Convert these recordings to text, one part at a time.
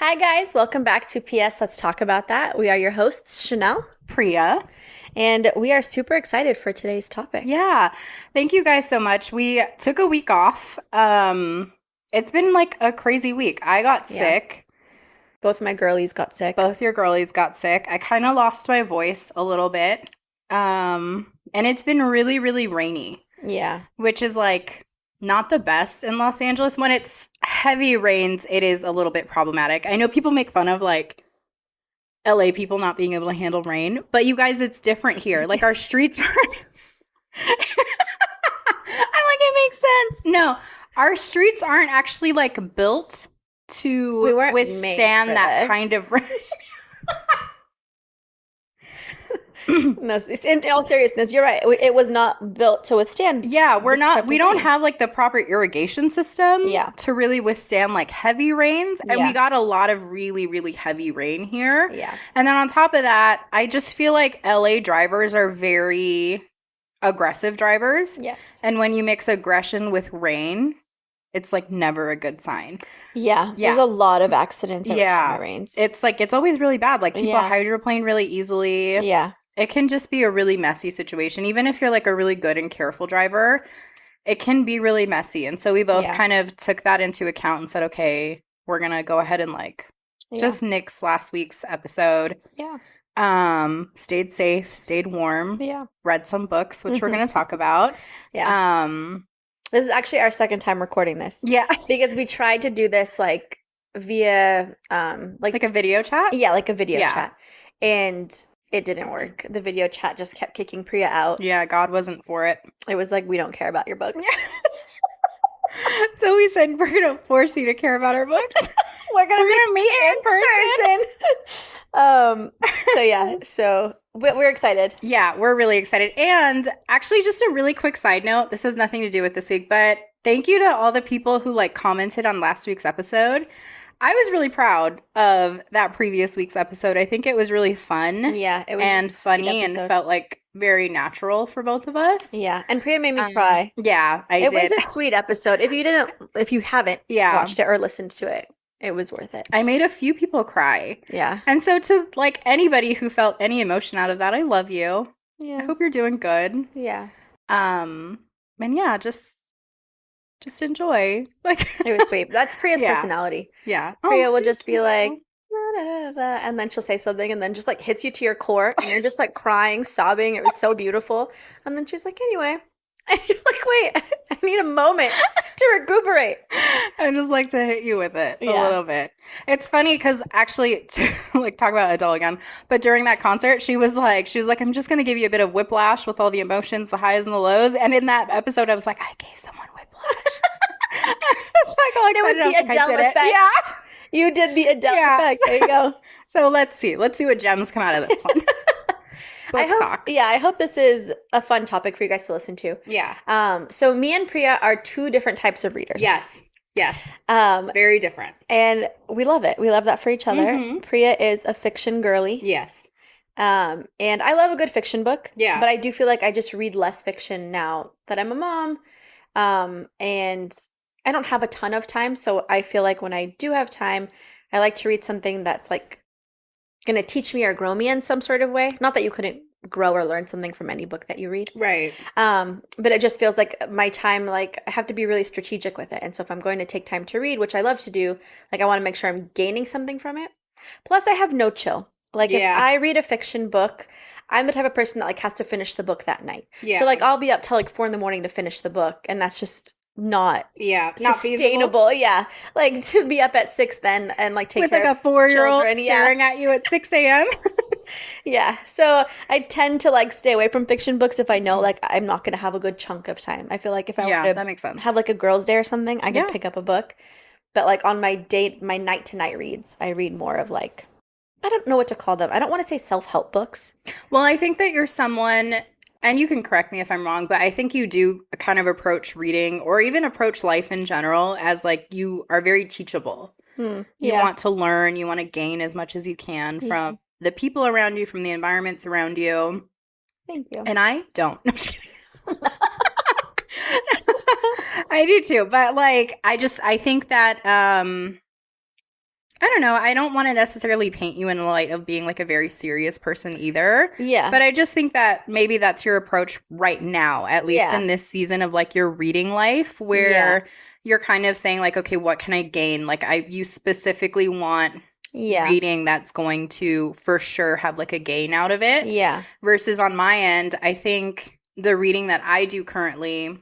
Hi, guys. Welcome back to PS Let's Talk About That. We are your hosts, Chanel, Priya. and we are super excited for today's topic. Yeah. Thank you guys so much. We took a week off. It's been like a crazy week. I got Yeah. sick. Both my girlies got sick. Both your girlies got sick. I kind of lost my voice a little bit. And it's been really, really rainy, Yeah. which is like not the best in Los Angeles. When it's heavy rains, it is a little bit problematic. I know people make fun of like LA people not being able to handle rain, but you guys, it's different here. Like our streets are I'm like, it makes sense. No, our streets aren't actually like built to We weren't made withstand for that this. kind of rain. No, in all seriousness, you're right. It was not built to withstand. Yeah, we don't rain. have like the proper irrigation system Yeah. to really withstand like heavy rains. And Yeah. we got a lot of really, really heavy rain here. Yeah. And then on top of that, I just feel like LA drivers are very aggressive drivers. Yes. And when you mix aggression with rain, it's like never a good sign. Yeah. Yeah. There's a lot of accidents every time Yeah. it rains. It's like, it's always really bad. Like people Yeah. hydroplane really easily. Yeah. It can just be a really messy situation. Even if you're like a really good and careful driver, it can be really messy. And so we both Yeah. kind of took that into account and said, okay, we're going to go ahead and like just nix last week's episode. Yeah. Stayed safe, stayed warm, Yeah. read some books, which we're going to talk about. Yeah. This is actually our second time recording this. Yeah. Because we tried to do this like via Like a video chat? yeah, like a video Yeah. chat. And it didn't work. The video chat just kept kicking Priya out. Yeah, God wasn't for it. It was like, we don't care about your books. So we said, we're going to force you to care about our books. We're gonna meet you in person. So yeah, so we're excited. Yeah, we're really excited. And actually, just a really quick side note. This has nothing to do with this week, but thank you to all the people who like commented on last week's episode. I was really proud of that previous week's episode. I think it was really fun. Yeah, it was and a sweet funny and episode. felt like very natural for both of us. Yeah, and Priya made me cry. Yeah, I It did. was a sweet episode. If you haven't Yeah. watched it or listened to it, it was worth it. I made a few people cry. Yeah. And so to like anybody who felt any emotion out of that, I love you. I Yeah. hope you're doing good. Yeah. And yeah, just enjoy. Like It was sweet. That's Priya's Yeah. personality. Yeah. Priya will thank just be you. like, "Da, da, da, da," and then she'll say something and then just like hits you to your core and you're just like crying, sobbing. It was so beautiful. And then she's like, anyway. And you're like, wait, I need a moment to recuperate. I just like to hit you with it a Yeah. little bit. It's funny because actually, to like talk about Adele again, but during that concert, she was like, I'm just gonna give you a bit of whiplash with all the emotions, the highs and the lows. And in that episode, I was like, I gave someone whiplash. It's like all It was excited. I the like, I Adele did it. effect. Yeah. You did the Adele Yeah. effect. There you go. So let's see what gems come out of this one. Book talk. Yeah, I hope this is a fun topic for you guys to listen to. Yeah. So me and Priya are two different types of readers. Yes. Yes. Um, Very different. and we love it. We love that for each other. Mhm. Priya is a fiction girly. Yes. And I love a good fiction book. Yeah. But I do feel like I just read less fiction now that I'm a mom. And I don't have a ton of time. So I feel like when I do have time, I like to read something that's like going to teach me or grow me in some sort of way. Not that you couldn't grow or learn something from any book that you read. Right. But it just feels like my time, like I have to be really strategic with it. And so if I'm going to take time to read, which I love to do, like I want to make sure I'm gaining something from it. Plus I have no chill. Like Yeah. if I read a fiction book, I'm the type of person that like has to finish the book that night. Yeah. So like I'll be up till like 4 a.m. to finish the book. And that's just not Yeah. Not feasible. sustainable. Yeah. Like to be up at 6 then and like take With care like a of 4-year-old children, yeah. staring at you at 6 a.m. Yeah. So I tend to like stay away from fiction books if I know like I'm not going to have a good chunk of time. I feel like if I Yeah, were that to makes sense. have like a girls' day or something, I could Yeah. pick up a book. But like on my night to night reads, I read more of like, I don't know what to call them. I don't want to say self-help books. Well, I think that you're someone, and you can correct me if I'm wrong, but I think you do kind of approach reading or even approach life in general as like you are very teachable. You Yeah. want to learn, you want to gain as much as you can from the people around you, from the environments around you. Thank you. And I don't. I'm just kidding. I do too. But like, I think that I don't know. I don't want to necessarily paint you in the light of being like a very serious person either. Yeah. But I just think that maybe that's your approach right now, at least Yeah. in this season of like your reading life, Yeah. where you're kind of saying like, okay, what can I gain? Like you specifically want Yeah. reading that's going to for sure have like a gain out of it. Yeah. Versus on my end, I think the reading that I do currently,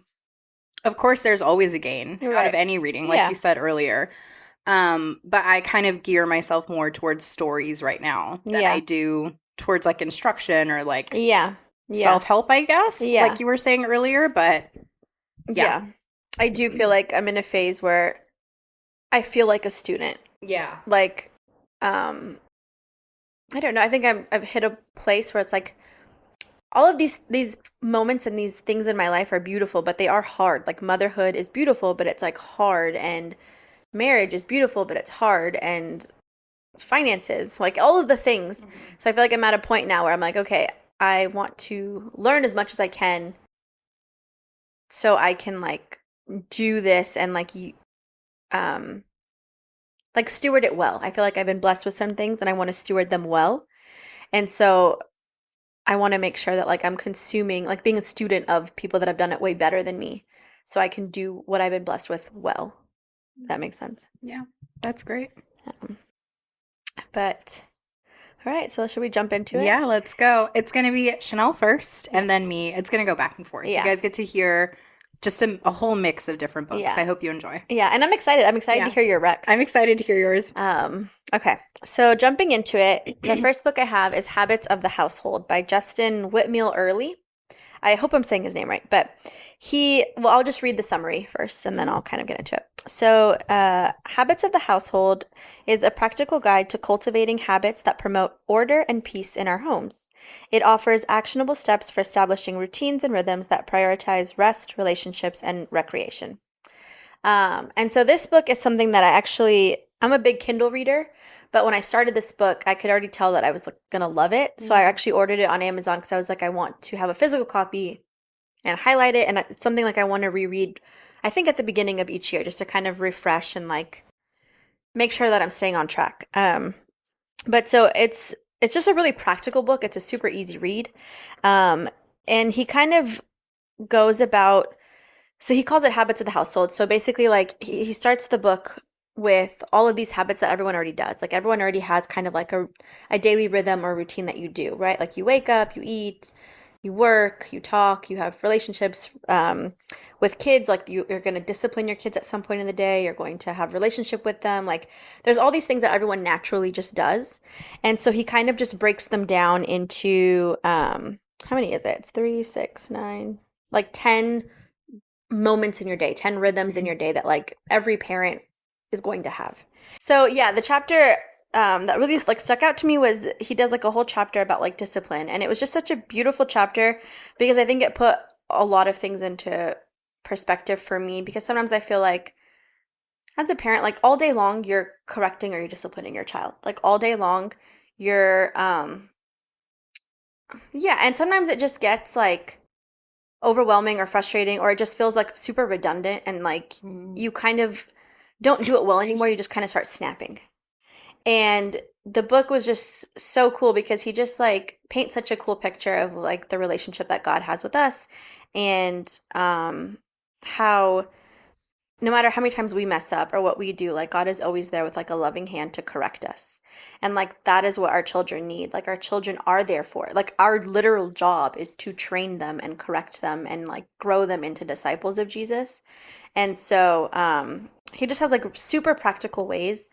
of course, there's always a gain out of Right. any reading, like Yeah. you said earlier. But I kind of gear myself more towards stories right now than I Yeah. do towards like instruction or like Yeah. Yeah. self-help, I guess, Yeah. like you were saying earlier. But yeah. Yeah. I do feel like I'm in a phase where I feel like a student. Yeah. Like, um, I don't know. I think I've hit a place where it's like all of these moments and these things in my life are beautiful, but they are hard. Like motherhood is beautiful, but it's like hard, and marriage is beautiful, but it's hard, and finances, like all of the things. So I feel like I'm at a point now where I'm like, okay, I want to learn as much as I can so I can like do this and um like steward it well. I feel like I've been blessed with some things and I want to steward them well. And so I want to make sure that like I'm consuming, like being a student of people that have done it way better than me so I can do what I've been blessed with well. That makes sense. Yeah. That's great. Um, but all right, so should we jump into it? Yeah, let's go. It's going to be Chanel first and then me. It's going to go back and forth. Yeah. You guys get to hear just a whole mix of different books. Yeah. I hope you enjoy. Yeah, and I'm excited. I'm excited to hear your recs. I'm excited to hear yours. Okay, so jumping into it, the first book I have is Habits of the Household by Justin Whitmore Early. I hope I'm saying his name right, but I'll just read the summary first and then I'll kind of get into it. So, Habits of the Household is a practical guide to cultivating habits that promote order and peace in our homes. It offers actionable steps for establishing routines and rhythms that prioritize rest, relationships, and recreation. And so this book is something that I'm a big Kindle reader, but when I started this book, I could already tell that I was like, gonna love it. So I actually ordered it on Amazon because I was like, I want to have a physical copy and highlight it. And it's something like I want to reread, I think at the beginning of each year, just to kind of refresh and like make sure that I'm staying on track. But so it's just a really practical book. It's a super easy read. And he kind of goes about, so he calls it Habits of the Household. So basically like he starts the book with all of these habits that everyone already does. Like everyone already has kind of like a daily rhythm or routine that you do, right? Like you wake up, you eat, you work, you talk, you have relationships with kids. Like you're going to discipline your kids at some point in the day. You're going to have relationship with them. Like there's all these things that everyone naturally just does. And so he kind of just breaks them down into, how many is it? It's 3, 6, 9, like 10 moments in your day, 10 rhythms in your day that like every parent is going to have. So yeah, the chapter that really like stuck out to me was he does like a whole chapter about like discipline, and it was just such a beautiful chapter because I think it put a lot of things into perspective for me, because sometimes I feel like as a parent, like all day long you're correcting or you're disciplining your child. Like all day long you're yeah, and sometimes it just gets like overwhelming or frustrating, or it just feels like super redundant, and like you kind of don't do it well anymore. You just kind of start snapping. And the book was just so cool because he just like paints such a cool picture of like the relationship that God has with us, and how no matter how many times we mess up or what we do, like God is always there with like a loving hand to correct us. And like that is what our children need. Like our children are there for. Like our literal job is to train them and correct them and like grow them into disciples of Jesus. And so he just has like super practical ways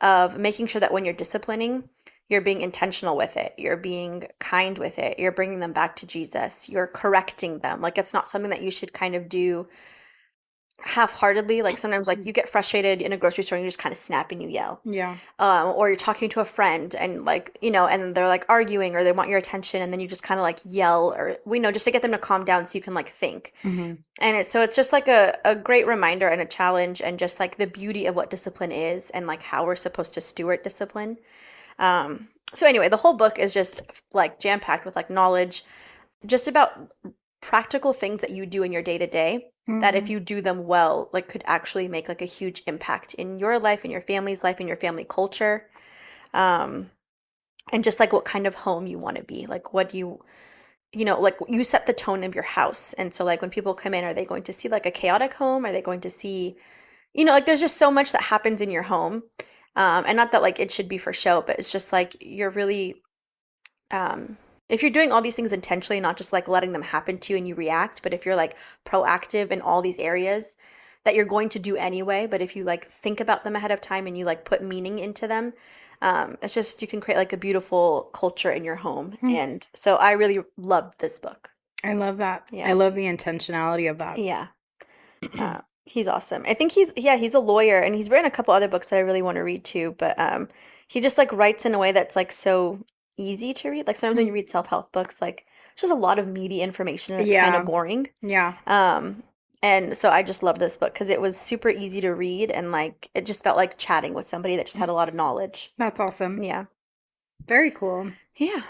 of making sure that when you're disciplining, you're being intentional with it. You're being kind with it. You're bringing them back to Jesus. You're correcting them. Like it's not something that you should kind of do half-heartedly. Like sometimes like you get frustrated in a grocery store and you just kind of snap and you yell. Yeah. Or you're talking to a friend and like, you know, and they're like arguing or they want your attention, and then you just kind of like yell, or we know, just to get them to calm down so you can like think. And it's just like a great reminder and a challenge, and just like the beauty of what discipline is and like how we're supposed to steward discipline. So anyway, the whole book is just like jam-packed with like knowledge just about practical things that you do in your day to day that if you do them well, like could actually make like a huge impact in your life, in your family's life, in your family culture. Um, and just like what kind of home you want to be. Like what do you like you set the tone of your house. And so like when people come in, are they going to see like a chaotic home? Are they going to see, like there's just so much that happens in your home. And not that like it should be for show, but it's just like you're really um, if you're doing all these things intentionally, not just like letting them happen to you and you react, but if you're like proactive in all these areas that you're going to do anyway, but if you like think about them ahead of time and you like put meaning into them, it's just you can create like a beautiful culture in your home. And so I really loved this book. I love that. Yeah. I love the intentionality of that. Yeah. He's awesome. I think he's a lawyer and he's written a couple other books that I really want to read too, but he just like writes in a way that's like so easy to read. Like sometimes when you read self-help books, like it's just a lot of meaty information and it's kind of boring. Yeah. And so I just loved this book because it was super easy to read and like it just felt like chatting with somebody that just had a lot of knowledge. That's awesome. Yeah. Very cool. Yeah.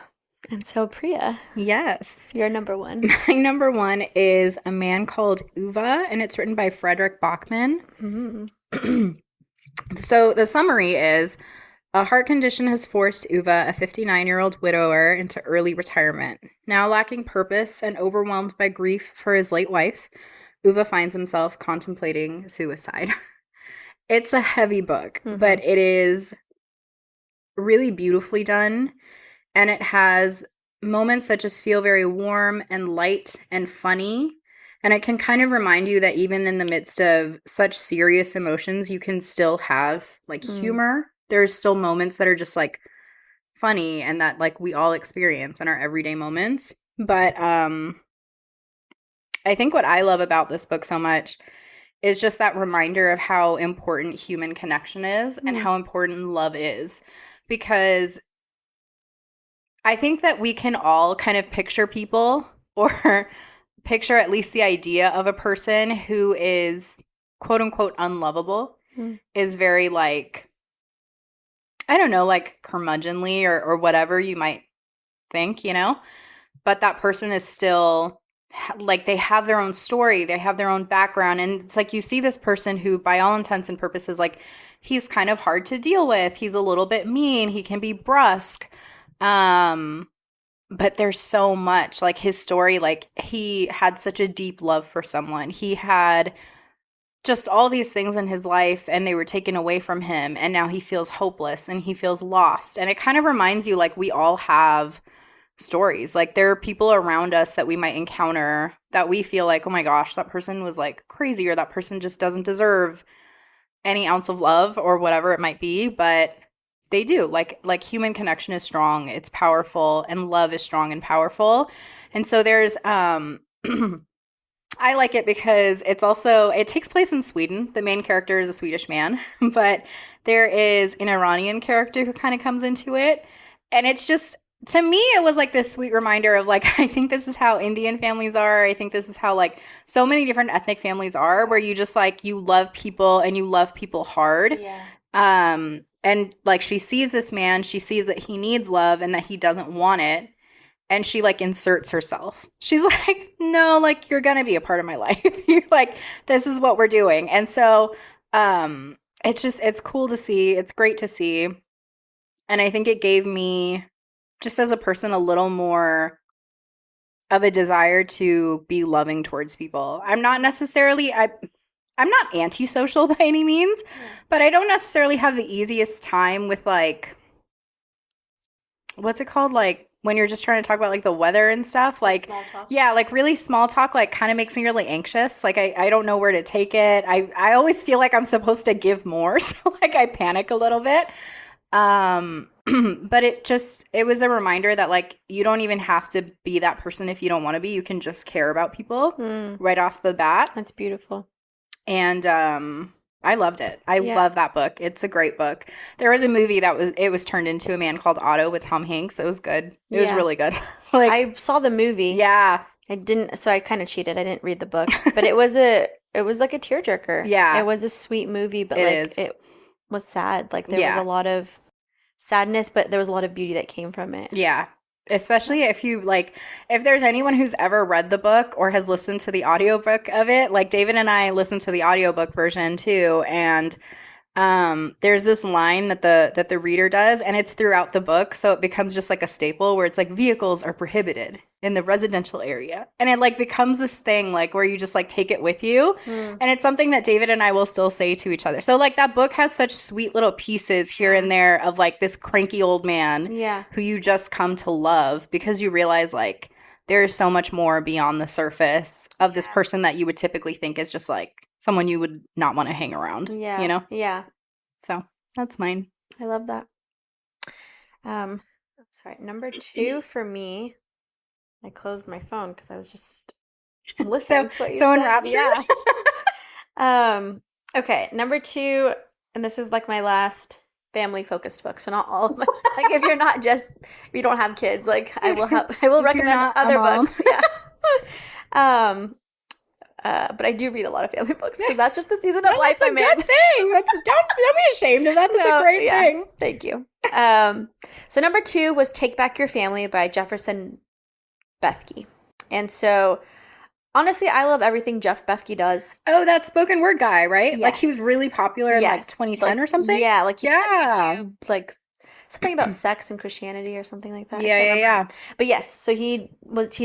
And so Priya. Yes. Your number one. My number one is A Man Called Uva, and it's written by Frederick Bachman. Mm-hmm. So the summary is, a heart condition has forced Uva, a 59-year-old widower, into early retirement. Now lacking purpose and overwhelmed by grief for his late wife, Uva finds himself contemplating suicide. It's a heavy book, but it is really beautifully done. And it has moments that just feel very warm and light and funny. And it can kind of remind you that even in the midst of such serious emotions, you can still have like humor. There's still moments that are just like funny and that like we all experience in our everyday moments. But I think what I love about this book so much is just that reminder of how important human connection is and how important love is. Because I think that we can all kind of picture people or picture at least the idea of a person who is quote unquote unlovable, is very like, I don't know, like curmudgeonly or whatever you might think, but that person is still like they have their own story, they have their own background. And it's like you see this person who by all intents and purposes, like he's kind of hard to deal with. He's a little bit mean. He can be brusque. But there's so much like his story, like he had such a deep love for someone. He had just all these things in his life and they were taken away from him. And now he feels hopeless and he feels lost. And it kind of reminds you like we all have stories. Like there are people around us that we might encounter that we feel like, oh my gosh, that person was like crazy or that person just doesn't deserve any ounce of love or whatever it might be. But they do. Like human connection is strong, it's powerful, and love is strong and powerful. And so there's I like it because it takes place in Sweden. The main character is a Swedish man, but there is an Iranian character who kind of comes into it. And it's just, to me, it was like this sweet reminder of like, I think this is how Indian families are. I think this is how like so many different ethnic families are, where you just like, you love people and you love people hard. Yeah. And like she sees this man, she sees that he needs love and that he doesn't want it. And she like inserts herself. She's like, no, like you're going to be a part of my life. You're like, this is what we're doing. And so it's cool to see. It's great to see. And I think it gave me, just as a person, a little more of a desire to be loving towards people. I'm not antisocial by any means, but I don't necessarily have the easiest time with like, what's it called? Like when you're just trying to talk about like the weather and stuff, like small talk. Yeah, like really small talk, like kind of makes me really anxious. Like I don't know where to take it. I always feel like I'm supposed to give more. So like I panic a little bit. But it was a reminder that like, you don't even have to be that person if you don't want to be. You can just care about people right off the bat. That's beautiful. And I loved it. I love that book. It's a great book. There was a movie it was turned into A Man Called Otto with Tom Hanks. It was good. It was really good. Like I saw the movie. Yeah. I didn't, so I kind of cheated. I didn't read the book, but it was like a tearjerker. Yeah. It was a sweet movie, but it was sad. Like there was a lot of sadness, but there was a lot of beauty that came from it. Yeah. Especially if you like, if there's anyone who's ever read the book or has listened to the audiobook of it, like David and I listened to the audiobook version too. And there's this line that the reader does, and it's throughout the book, so it becomes just like a staple where it's like vehicles are prohibited in the residential area, and it like becomes this thing like where you just like take it with you, Mm. and it's something that David and I will still say to each other. So like that book has such sweet little pieces here and there of like this cranky old man Yeah. who you just come to love because you realize like there is so much more beyond the surface of this person that you would typically think is just like someone you would not want to hang around, Yeah. you know? Yeah. So that's mine. I love that. Sorry. Number 2 for me, I closed my phone because I was just listening to what you So said. enraptured. Yeah. Okay. Number 2, and this is like my last family focused book. So not all of my, like if you're not just, if you don't have kids, like I will recommend not a other mom. books. Yeah. But I do read a lot of family books because that's just the season of life I'm in. That's a good thing. Don't be ashamed of that. That's a great thing. Thank you. So number 2 was Take Back Your Family by Jefferson Bethke. And so honestly, I love everything Jeff Bethke does. Oh, that spoken word guy, right? Yes. Like he was really popular in like 2010 or something? Yeah, like he did Yeah. YouTube, like something about sex and Christianity or something like that. Yeah. But yes, so he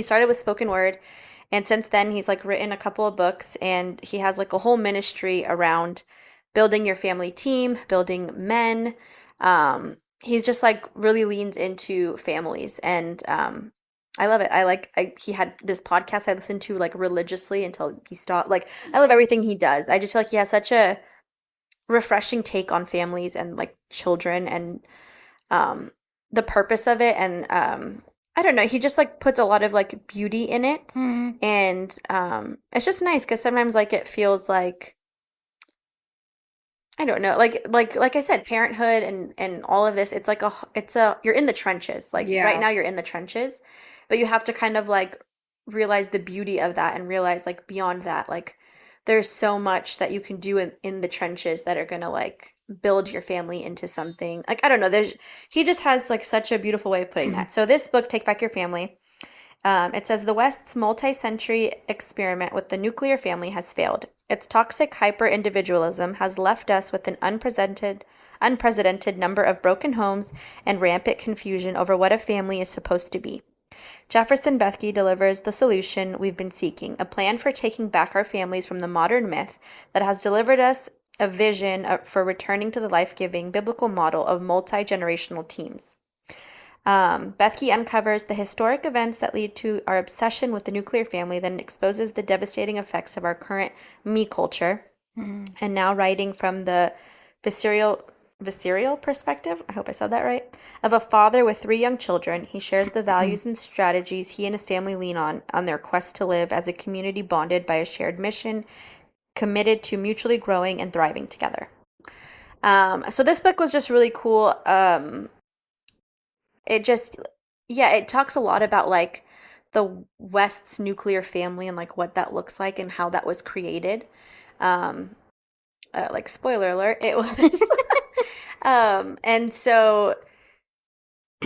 started with spoken word, and since then he's like written a couple of books, and he has like a whole ministry around building your family team, building men. He's just like really leans into families, and I love it. He had this podcast I listened to like religiously until he stopped. Like I love everything he does. I just feel like he has such a refreshing take on families and like children and the purpose of it, and I don't know, he just like puts a lot of like beauty in it. Mm-hmm. And it's just nice because sometimes like it feels like, I don't know, like I said, parenthood and all of this, it's like you're in the trenches. Like right now you're in the trenches, but you have to kind of like realize the beauty of that and realize like beyond that, like there's so much that you can do in the trenches that are gonna like build your family into something. Like I don't know, he just has like such a beautiful way of putting that. So this book, Take Back Your Family, it says the West's multi-century experiment with the nuclear family has failed. Its toxic hyper-individualism has left us with an unprecedented number of broken homes and rampant confusion over what a family is supposed to be. Jefferson Bethke delivers the solution we've been seeking, a plan for taking back our families from the modern myth that has delivered us a vision for returning to the life-giving biblical model of multi-generational teams. Bethke uncovers the historic events that lead to our obsession with the nuclear family, then exposes the devastating effects of our current me culture. Mm-hmm. And now writing from the visceral perspective, I hope I said that right, of a father with 3 young children, he shares the values and strategies he and his family lean on their quest to live as a community bonded by a shared mission, committed to mutually growing and thriving together. So this book was just really cool. It talks a lot about like the West's nuclear family and like what that looks like and how that was created. Like spoiler alert, it was.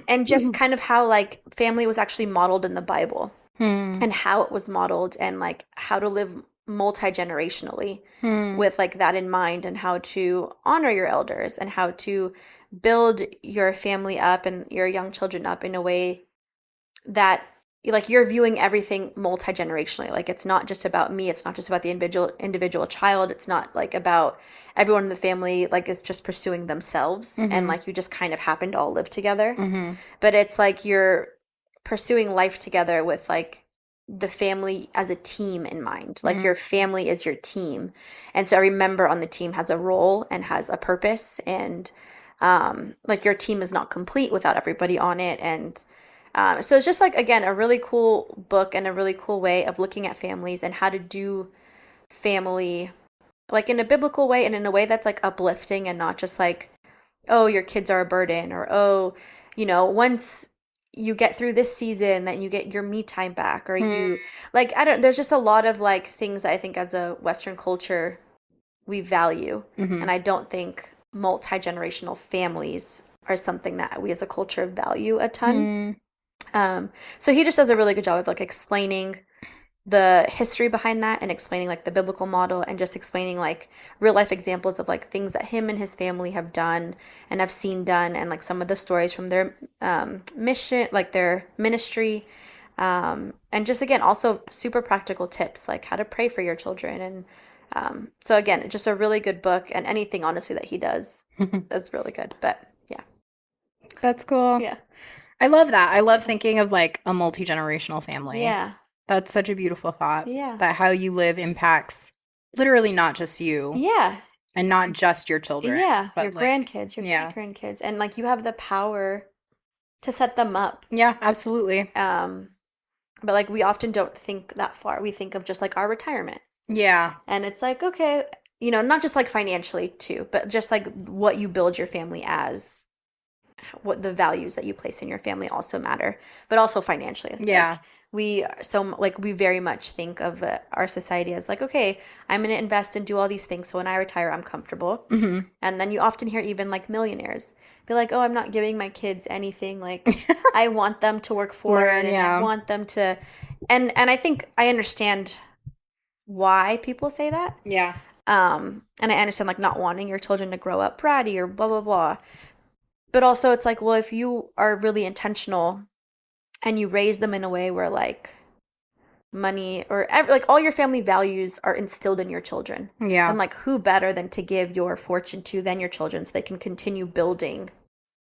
And just kind of how like family was actually modeled in the Bible and how it was modeled and like how to live multi-generationally with like that in mind, and how to honor your elders and how to build your family up and your young children up in a way that like you're viewing everything multi-generationally. Like it's not just about me, it's not just about the individual child, it's not like about everyone in the family like is just pursuing themselves and like you just kind of happen to all live together. But it's like you're pursuing life together with like the family as a team in mind. Like your family is your team, and so every member on the team has a role and has a purpose, and like your team is not complete without everybody on it. And so it's just like, again, a really cool book and a really cool way of looking at families and how to do family like in a biblical way and in a way that's like uplifting and not just like, oh, your kids are a burden, or oh, once you get through this season, then you get your me time back, or you like, there's just a lot of like things I think as a Western culture we value. And I don't think multi-generational families are something that we as a culture value a ton. So he just does a really good job of like explaining the history behind that and explaining like the biblical model and just explaining like real life examples of like things that him and his family have done and have seen done and like some of the stories from their mission, like their ministry. And just again, also super practical tips like how to pray for your children. And so again, just a really good book, and anything honestly that he does is really good. But yeah. That's cool. Yeah. I love that. I love thinking of like a multi-generational family. Yeah. That's such a beautiful thought. Yeah. That how you live impacts literally not just you Yeah. and not just your children. Yeah. But Your like, grandkids, your yeah. great grandkids. And like you have the power to set them up. Yeah, absolutely. But like we often don't think that far. We think of just like our retirement. Yeah. And it's like, okay, you know, not just like financially too, but just like what you build your family as, what the values that you place in your family also matter, but also financially. Yeah. Like we very much think of our society as like, okay, I'm going to invest and do all these things so when I retire I'm comfortable. Mm-hmm. And then you often hear even like millionaires be like, oh, I'm not giving my kids anything, like I want them to work for it, and yeah. I want them to, and I think I understand why people say that. Yeah. And I understand like not wanting your children to grow up bratty or blah blah blah. But also it's like, well, if you are really intentional and you raise them in a way where like money or like all your family values are instilled in your children, Yeah. then like who better than to give your fortune to than your children so they can continue building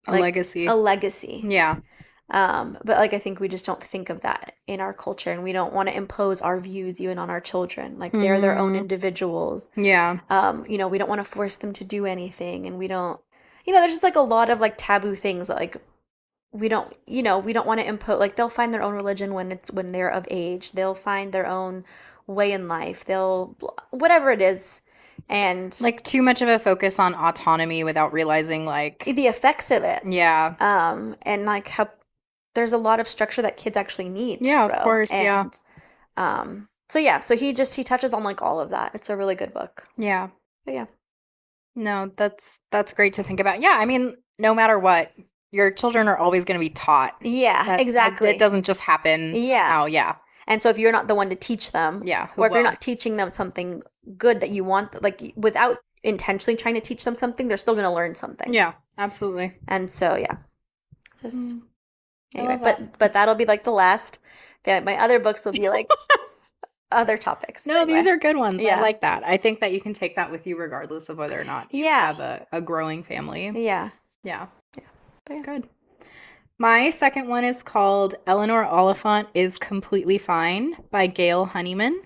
A like legacy. a legacy. Yeah. But like I think we just don't think of that in our culture, and we don't want to impose our views even on our children. Like they're their own individuals. Yeah. You know, we don't want to force them to do anything, and we don't, you know, there's just like a lot of like taboo things that like we don't, you know, we don't want to impose. Like they'll find their own religion when they're of age. They'll find their own way in life. They'll whatever it is, and Like too much of a focus on autonomy without realizing like the effects of it. Yeah. And like how there's a lot of structure that kids actually need to Yeah, grow. of course. And, Yeah. So yeah, so he touches on like all of that. It's a really good book. Yeah. But yeah. No, that's great to think about. Yeah, I mean, no matter what, your children are always going to be taught. Yeah, exactly. It doesn't just happen. Yeah. Somehow, yeah. And so if you're not the one to teach them, Yeah, or if you're not teaching them something good that you want, like without intentionally trying to teach them something, they're still going to learn something. Yeah, absolutely. And so yeah, just anyway, that. but that'll be like the last. Yeah, my other books will be like other topics. No, anyway. These are good ones. Yeah. I like that. I think that you can take that with you regardless of whether or not you have a growing family. Yeah. Yeah. But yeah. Good. My second one is called Eleanor Oliphant is Completely Fine by Gail Honeyman.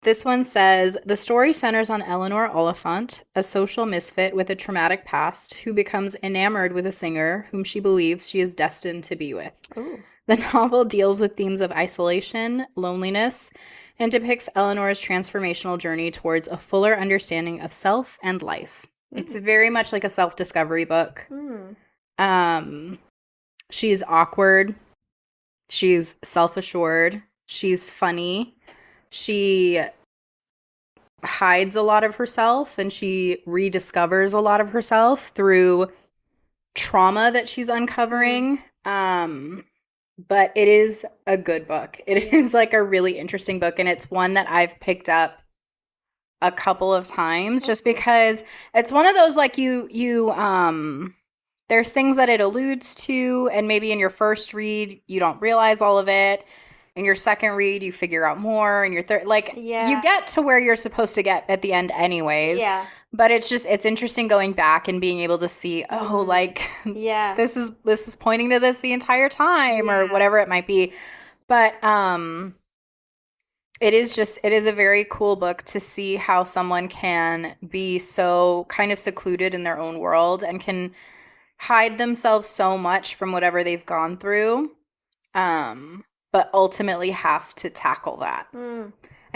This one says, the story centers on Eleanor Oliphant, a social misfit with a traumatic past who becomes enamored with a singer whom she believes she is destined to be with. Ooh. The novel deals with themes of isolation, loneliness, and depicts Eleanor's transformational journey towards a fuller understanding of self and life. It's very much like a self-discovery book. She's awkward. She's self-assured. She's funny. She hides a lot of herself, and she rediscovers a lot of herself through trauma that she's uncovering. But it is a good book. It is like a really interesting book, and it's one that I've picked up a couple of times just because it's one of those like there's things that it alludes to, and maybe in your first read you don't realize all of it. In your second read you figure out more, and your third you get to where you're supposed to get at the end anyways. Yeah. But it's interesting going back and being able to see, this is pointing to this the entire time or whatever it might be. But it is a very cool book to see how someone can be so kind of secluded in their own world and can hide themselves so much from whatever they've gone through, but ultimately have to tackle that.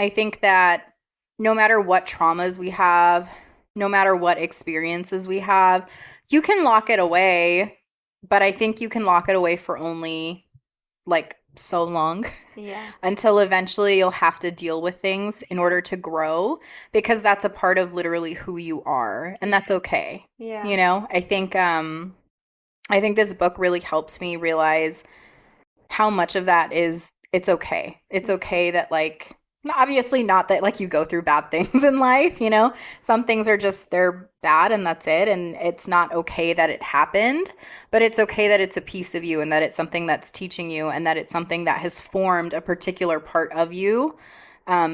I think that no matter what traumas we have, no matter what experiences we have, you can lock it away, but I think you can lock it away for only like so long. Yeah. Until eventually you'll have to deal with things in order to grow, because that's a part of literally who you are, and that's okay. Yeah. You know, I think this book really helps me realize how much of that is it's okay. It's okay that like obviously not that like you go through bad things in life, you know. Some things are just they're bad and that's it, and it's not okay that it happened, but it's okay that it's a piece of you and that it's something that's teaching you and that it's something that has formed a particular part of you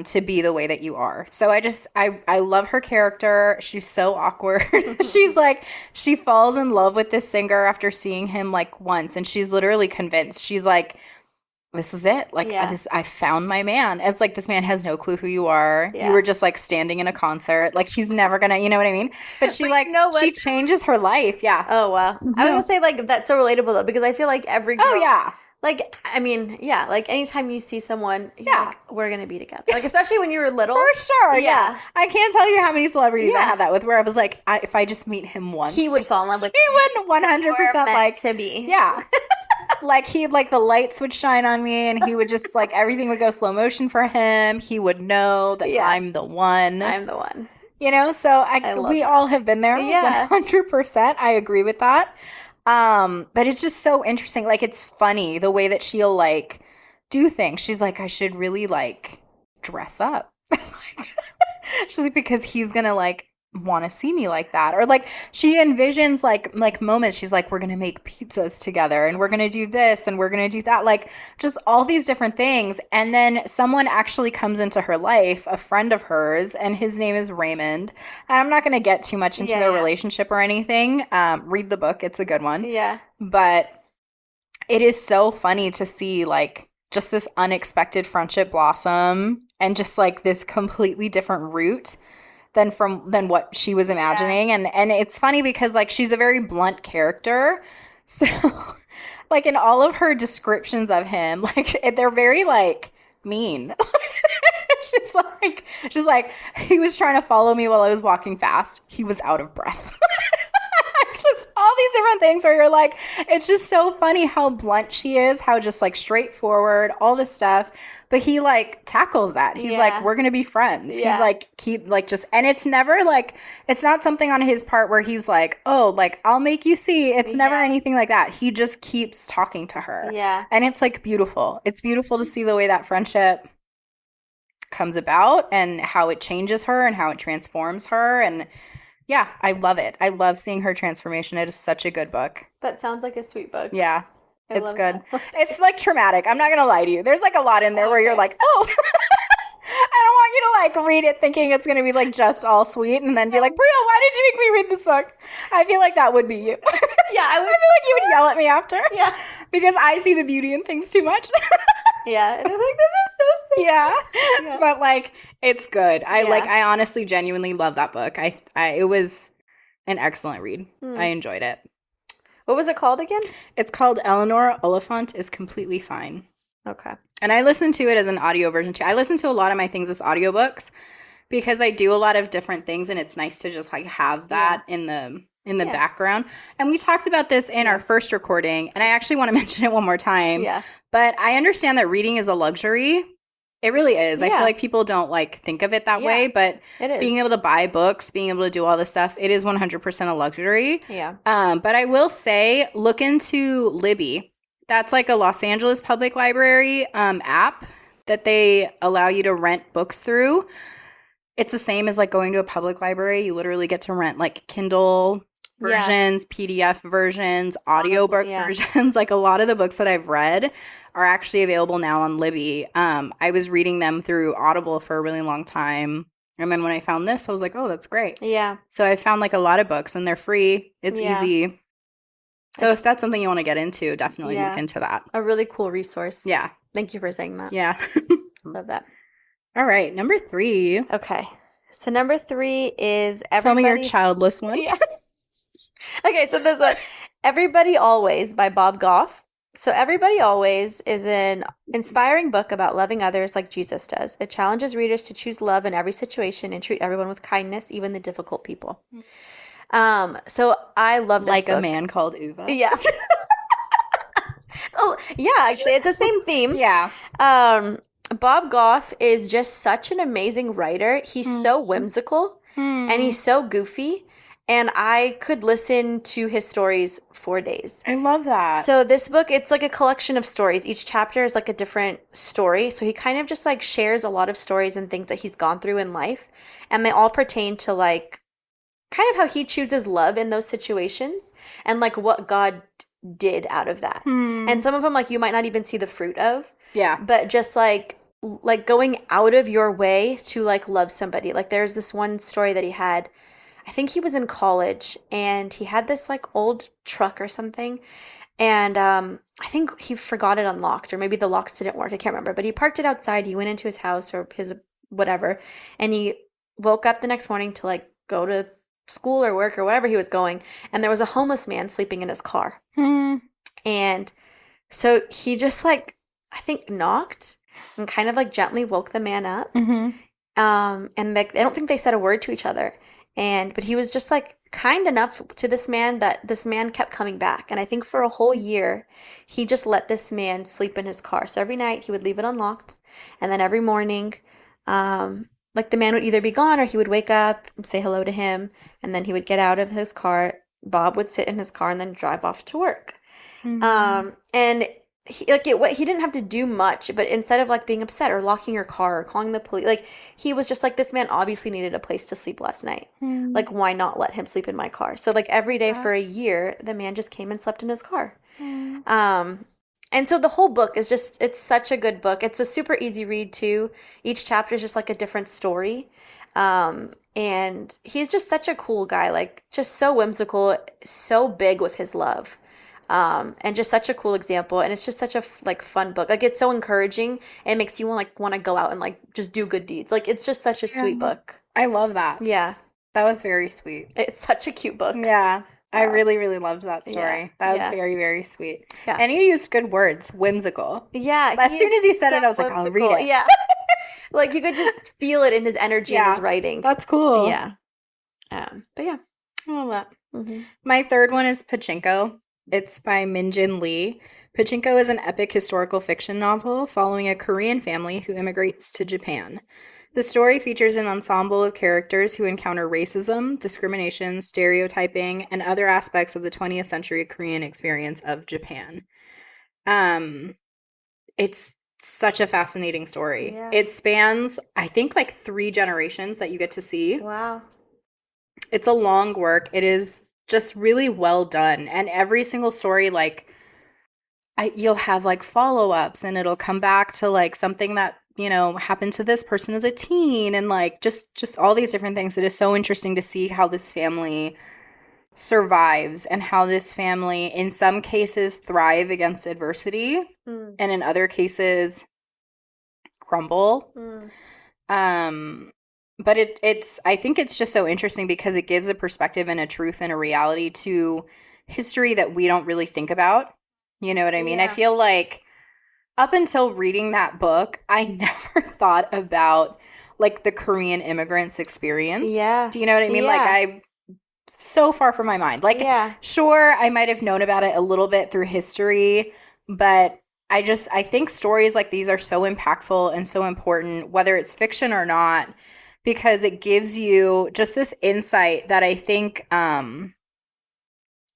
to be the way that you are. So I love her character. She's so awkward. She's like, she falls in love with this singer after seeing him like once, and she's literally convinced. She's like, this is it. Like I found my man. It's like this man has no clue who you are. You were just like standing in a concert. Like he's never gonna, you know what I mean? But she like she changes her life. Yeah. Oh wow. I was gonna say like that's so relatable though, because I feel like every girl, like, I mean, yeah, like anytime you see someone, you're like, we're going to be together. Like, especially when you were little. For sure, yeah. I can't tell you how many celebrities I had that with where I was like, if I just meet him once. He would fall in love with me. He would 100% like. to be. Yeah. Like, like, the lights would shine on me and he would just, like, everything would go slow motion for him. He would know that I'm the one. I'm the one. You know, so we all have been there. 100%. I agree with that. But it's just so interesting. Like, it's funny the way that she'll like do things. She's like, I should really like dress up. She's like, because he's gonna like want to see me like that. Or like she envisions like moments. She's like, we're gonna make pizzas together and we're gonna do this and we're gonna do that. Like just all these different things. And then someone actually comes into her life, a friend of hers, and his name is Raymond. And I'm not gonna get too much into their relationship or anything. Read the book, it's a good one. Yeah. But it is so funny to see like just this unexpected friendship blossom and just like this completely different route than what she was imagining. And it's funny because like she's a very blunt character. So like in all of her descriptions of him, like they're very like mean. she's like he was trying to follow me while I was walking fast. He was out of breath. Just all these different things where you're like, it's just so funny how blunt she is, how just like straightforward, all this stuff. But he like tackles that. He's like, we're going to be friends. He's like, keep like just, and it's never like, it's not something on his part where he's like, oh, like I'll make you see. It's never anything like that. He just keeps talking to her. Yeah. And it's like beautiful. It's beautiful to see the way that friendship comes about and how it changes her and how it transforms her. And yeah, I love it. I love seeing her transformation. It is such a good book. That sounds like a sweet book. Yeah, it's good. It's like traumatic. I'm not going to lie to you. There's like a lot in there where you're like, oh, I don't want you to like read it thinking it's going to be like just all sweet and then be like, Bria, why did you make me read this book? I feel like that would be you. Yeah, I feel like you would yell at me after. Yeah. Because I see the beauty in things too much. Yeah, and I'm like, this is so sweet. Yeah. But like, it's good. I honestly, genuinely love that book. It was an excellent read. I enjoyed it. What was it called again? It's called Eleanor Oliphant is Completely Fine. Okay. And I listened to it as an audio version too. I listen to a lot of my things as audiobooks because I do a lot of different things, and it's nice to just like have that in the background. And we talked about this in our first recording, and I actually want to mention it one more time. Yeah. But I understand that reading is a luxury. It really is. I feel like people don't like think of it that way, but it is. Being able to buy books, being able to do all this stuff, it is 100% a luxury. Yeah. But I will say, look into Libby. That's like a Los Angeles Public Library app that they allow you to rent books through. It's the same as like going to a public library. You literally get to rent like Kindle versions, PDF versions, audiobook versions. Like a lot of the books that I've read are actually available now on Libby. I was reading them through Audible for a really long time. And then when I found this, I was like, oh, that's great. Yeah. So I found like a lot of books and they're free. It's easy. So if that's something you want to get into, definitely look into that. A really cool resource. Yeah. Thank you for saying that. Yeah. Love that. All right. Number 3. Okay. So number 3 is everybody. Tell me your childless one. Yeah. Okay. So this one, Everybody Always by Bob Goff. So Everybody Always is an inspiring book about loving others like Jesus does. It challenges readers to choose love in every situation and treat everyone with kindness, even the difficult people. So I love this like book. A man called Uva. Yeah. So yeah, actually, it's the same theme. Yeah. Bob Goff is just such an amazing writer. He's so whimsical and he's so goofy. and I could listen to his stories for days. I love that. So this book, it's like a collection of stories. Each chapter is like a different story. So he kind of just like shares a lot of stories and things that he's gone through in life, and they all pertain to like kind of how he chooses love in those situations and like what God did out of that. And some of them like you might not even see the fruit of. Yeah. But just like going out of your way to like love somebody. Like there's this one story that he had. I think he was in college and he had this like old truck or something. And I think he forgot it unlocked, or maybe the locks didn't work. I can't remember. But he parked it outside. He went into his house or his whatever. And he woke up the next morning to like go to school or work or wherever he was going. And there was a homeless man sleeping in his car. And so he just like, I think knocked and kind of like gently woke the man up. And like, I don't think they said a word to each other. But he was just like kind enough to this man that this man kept coming back. And I think for a whole year, he just let this man sleep in his car. So every night he would leave it unlocked. And then every morning, like the man would either be gone or he would wake up and say hello to him. And then he would get out of his car. Bob would sit in his car and then drive off to work. And he he didn't have to do much, but instead of like being upset or locking your car or calling the police, like he was just like, this man obviously needed a place to sleep last night. Like, why not let him sleep in my car? So like every day for a year, the man just came and slept in his car. And so the whole book is just, it's such a good book. It's a super easy read too. Each chapter is just like a different story. And he's just such a cool guy, like just so whimsical, so big with his love. And just such a cool example, and it's just such a like fun book. Like it's so encouraging. It makes you want to go out and like just do good deeds. Like it's just such a sweet book. I love that. Yeah, that was very sweet. It's such a cute book. Yeah, I really, really loved that story. Yeah. That was very, very sweet. Yeah. And you used good words, whimsible. Yeah. As soon as you said it, I was like, I'll read it. Yeah. Like you could just feel it in his energy and his writing. That's cool. Yeah. But yeah, I love that. My third one is Pachinko. It's by Min-jin Lee. Pachinko is an epic historical fiction novel following a Korean family who immigrates to Japan. The story features an ensemble of characters who encounter racism, discrimination, stereotyping, and other aspects of the 20th century Korean experience of Japan. It's such a fascinating story. Yeah. It spans, I think, like 3 generations that you get to see. Wow. It's a long work. It is just really well done. And every single story, like, you'll have like follow-ups and it'll come back to like something that, you know, happened to this person as a teen, and like just all these different things. It is so interesting to see how this family survives and how this family in some cases thrive against adversity and in other cases crumble. But it's I think it's just so interesting because it gives a perspective and a truth and a reality to history that we don't really think about. You know what I mean? Yeah. I feel like up until reading that book, I never thought about like the Korean immigrants' experience. Yeah. Do you know what I mean? Yeah. Like so far from my mind. Like, sure, I might have known about it a little bit through history, but I think stories like these are so impactful and so important, whether it's fiction or not, because it gives you just this insight that I think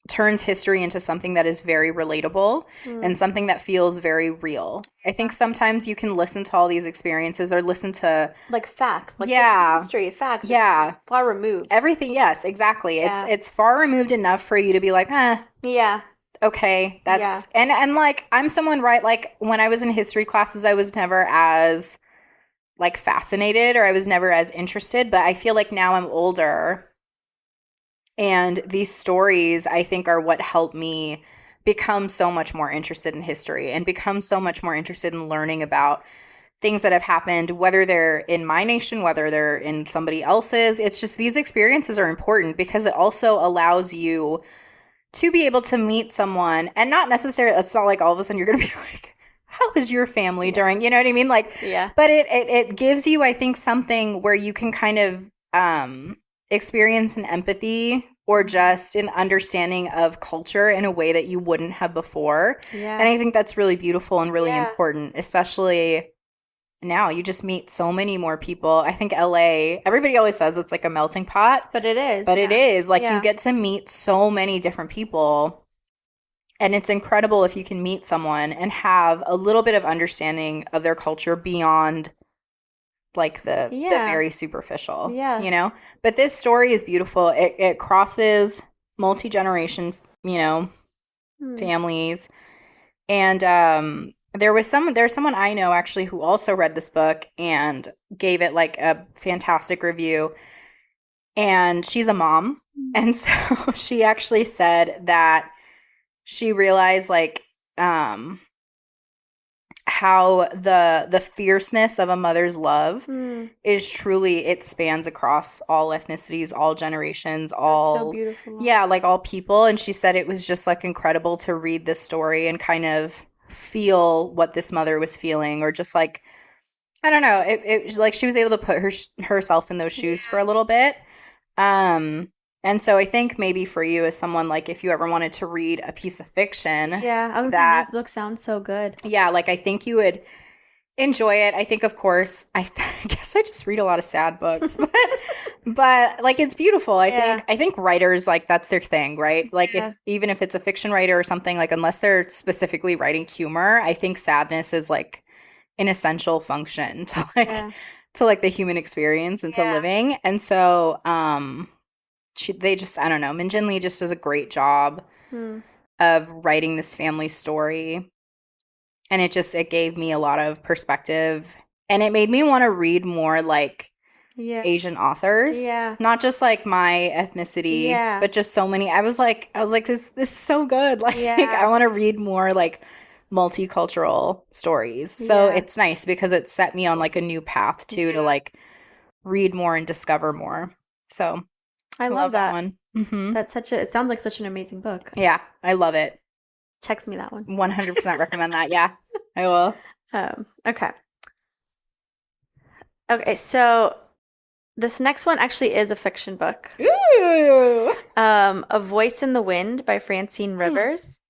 turns history into something that is very relatable and something that feels very real. I think sometimes you can listen to all these experiences or listen to like facts, like history, facts. Yeah, it's far removed. Everything, yes, exactly. Yeah. It's far removed enough for you to be like, yeah, okay, that's and like I'm someone, right? Like when I was in history classes, I was never as like fascinated or I was never as interested, but I feel like now I'm older. And these stories, I think, are what helped me become so much more interested in history and become so much more interested in learning about things that have happened, whether they're in my nation, whether they're in somebody else's. It's just these experiences are important because it also allows you to be able to meet someone and not necessarily, it's not like all of a sudden you're going to be like, how is your family during, you know what I mean? Like, but it gives you, I think, something where you can kind of experience an empathy or just an understanding of culture in a way that you wouldn't have before. Yeah. And I think that's really beautiful and really important, especially now you just meet so many more people. I think LA, everybody always says it's like a melting pot, But it is. but it is. Like, you Yeah. get to meet so many different people. And it's incredible if you can meet someone and have a little bit of understanding of their culture beyond like the Yeah. very superficial, Yeah. you know? But this story is beautiful. It crosses multi-generation, you know, Hmm. families. And there's someone I know actually who also read this book and gave it like a fantastic review. And she's a mom. And so she actually said that she realized like how the fierceness of a mother's love Hmm. is truly, it spans across all ethnicities, all generations, That's so all, beautiful. yeah, like all people. And she said it was just like incredible to read this story and kind of feel what this mother was feeling, or just like, I don't know, it like she was able to put herself in those shoes for a Yeah. little bit. And so I think maybe for you, as someone, like, if you ever wanted to read a piece of fiction Yeah. I was gonna say that, this book sounds so good. yeah, like I think you would enjoy it. I think, of course, I guess I just read a lot of sad books, but like it's beautiful. Yeah. I think writers, like, that's their thing, right? Like, Yeah. if even if it's a fiction writer or something, like, unless they're specifically writing humor, I think sadness is like an essential function Yeah. to like the human experience and to Yeah. living. And so they just, I don't know, Min Jin Lee just does a great job Hmm. of writing this family story, and it gave me a lot of perspective, and it made me want to read more like Yeah. Asian authors, Yeah. not just like my ethnicity, Yeah. but just so many. I was like, this is so good. Like, I Yeah. want to read more like multicultural stories. So Yeah. it's nice because it set me on like a new path too, to Yeah. like read more and discover more. So I I love love that that. one. It sounds like such an amazing book. Yeah, I love it. Text me that one. 100% recommend that. Yeah, I will. Okay. Okay, so this next one actually is a fiction book. Ooh. A Voice in the Wind by Francine Rivers.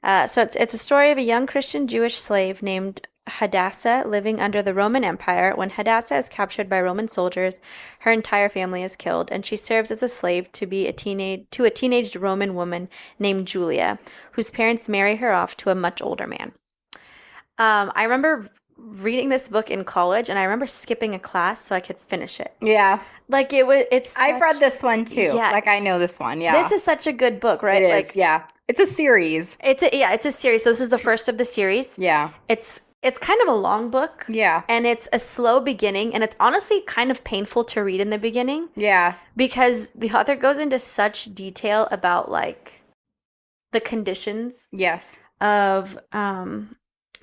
So it's a story of a young Christian Jewish slave named Hadassah living under the Roman Empire. When Hadassah is captured by Roman soldiers, her entire family is killed, and she serves as a slave to a teenaged Roman woman named Julia, whose parents marry her off to a much older man. I remember reading this book in college, and I remember skipping a class so I could finish it. Yeah. Like I've read this one too. Yeah. Like, I know this one. Yeah. This is such a good book, right? It is. Like, Yeah. It's a series. it's a series. So this is the first of the series. Yeah. It's kind of a long book. Yeah. And it's a slow beginning, and it's honestly kind of painful to read in the beginning Yeah. because the author goes into such detail about like the conditions Yes. of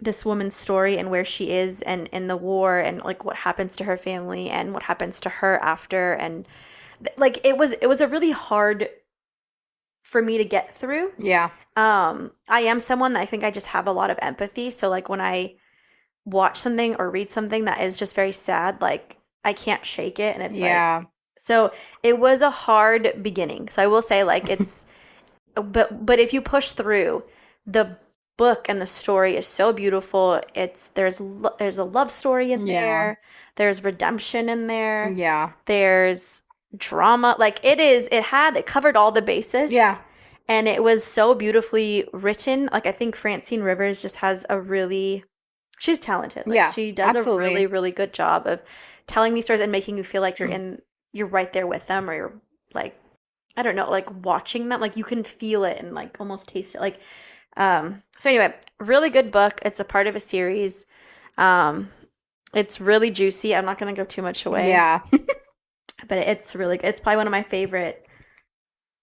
this woman's story and where she is and in the war and like what happens to her family and what happens to her after, and like it was a really hard for me to get through. Yeah. I am someone that I think I just have a lot of empathy, so like when I watch something or read something that is just very sad, like I can't shake it, and it's Yeah. so it was a hard beginning. So I will say like it's but if you push through, the book and the story is so beautiful. There's a love story in Yeah. there. There's redemption in there. Yeah. There's drama. Like it covered all the bases. Yeah. And it was so beautifully written. Like I think Francine Rivers just has she's talented. Like Yeah, she does absolutely. a really, really good job of telling these stories and making you feel like you're right there with them, or you're like, I don't know, like watching them. Like you can feel it and like almost taste it. Like, so anyway, really good book. It's a part of a series. It's really juicy. I'm not going to give too much away. Yeah. But it's really good. It's probably one of my favorite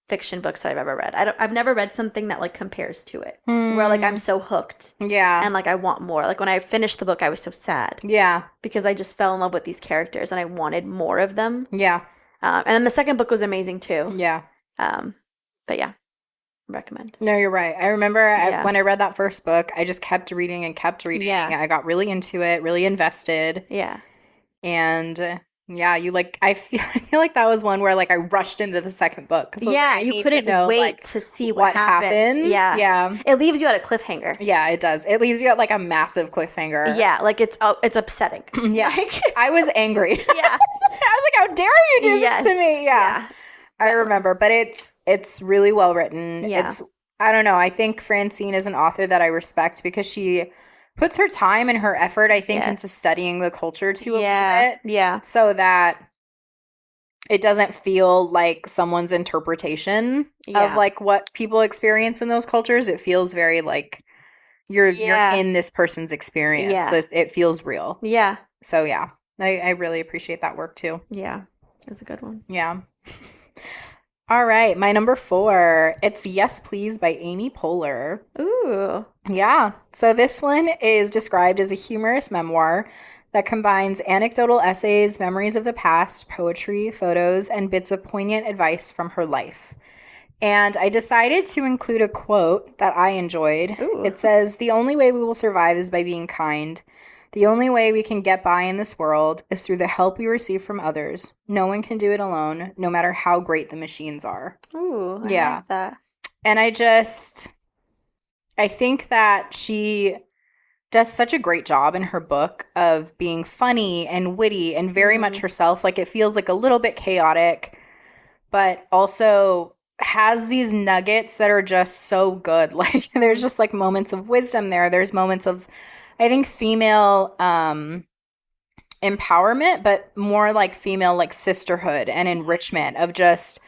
fiction books that I've ever read. I've never read something that like compares to it, where like I'm so hooked. Yeah. And like I want more. Like when I finished the book, I was so sad. Yeah. Because I just fell in love with these characters and I wanted more of them. Yeah. And then the second book was amazing too. Yeah. But yeah, recommend. No, you're right. I remember Yeah. when I read that first book, I just kept reading and kept reading. Yeah. I got really into it, really invested. Yeah. And Yeah, you like I feel like that was one where like I rushed into the second book because I was like, Yeah, I you need to couldn't know wait like to see what what happens. happens. Yeah. Yeah. It leaves you at a cliffhanger. Yeah, it does. It leaves you at like a massive cliffhanger. Yeah, like it's upsetting. Yeah. Like I was angry. yeah. I was like, how dare you do this to Yes. me? Yeah. Yeah. I But remember, but it's really well written. yeah. It's I don't know. I think Francine is an author that I respect because she puts her time and her effort, I think, into Yes. studying the culture too a little Yeah. bit Yeah. so that it doesn't feel like someone's interpretation of Yeah. like what people experience in those cultures. It feels very like you're Yeah. in this person's experience. So Yeah. it feels real. Yeah. So yeah. I really appreciate that work too. Yeah. It's a good one. Yeah. All right, my number 4. It's Yes Please by Amy Poehler. Ooh. Yeah. So this one is described as a humorous memoir that combines anecdotal essays, memories of the past, poetry, photos, and bits of poignant advice from her life. And I decided to include a quote that I enjoyed. Ooh. It says, "The only way we will survive is by being kind. The only way we can get by in this world is through the help we receive from others. No one can do it alone, no matter how great the machines are." Ooh, I Yeah. like that. And I think that she does such a great job in her book of being funny and witty and very much herself. Like it feels like a little bit chaotic, but also has these nuggets that are just so good. Like there's just like moments of wisdom there. There's moments of, I think, female empowerment, but more like female like sisterhood and enrichment of just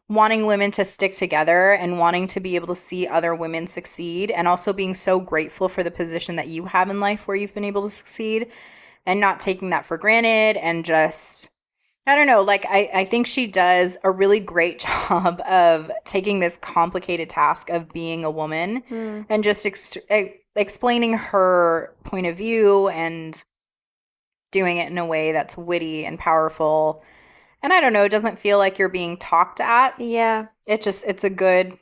wanting women to stick together and wanting to be able to see other women succeed and also being so grateful for the position that you have in life where you've been able to succeed and not taking that for granted and just I don't know, like I think she does a really great job of taking this complicated task of being a woman Mm. and just explaining her point of view and doing it in a way that's witty and powerful. And I don't know, it doesn't feel like you're being talked at. Yeah. It's a good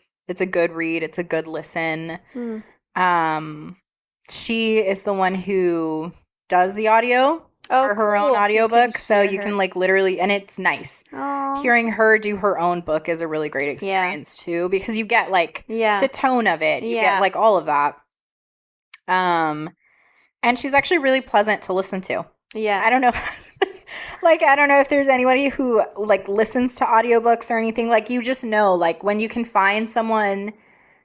read, it's a good listen. Mm. She is the one who does the audio Oh, for her own cool. So you can audiobook, so hear you her. can like literally and it's nice. Oh. Hearing her do her own book is a really great experience too because you get like Yeah. the tone of it. You Yeah. get like all of that. And she's actually really pleasant to listen to. Yeah. I don't know. Like, I don't know if there's anybody who, like, listens to audiobooks or anything. Like, you just know, like, when you can find someone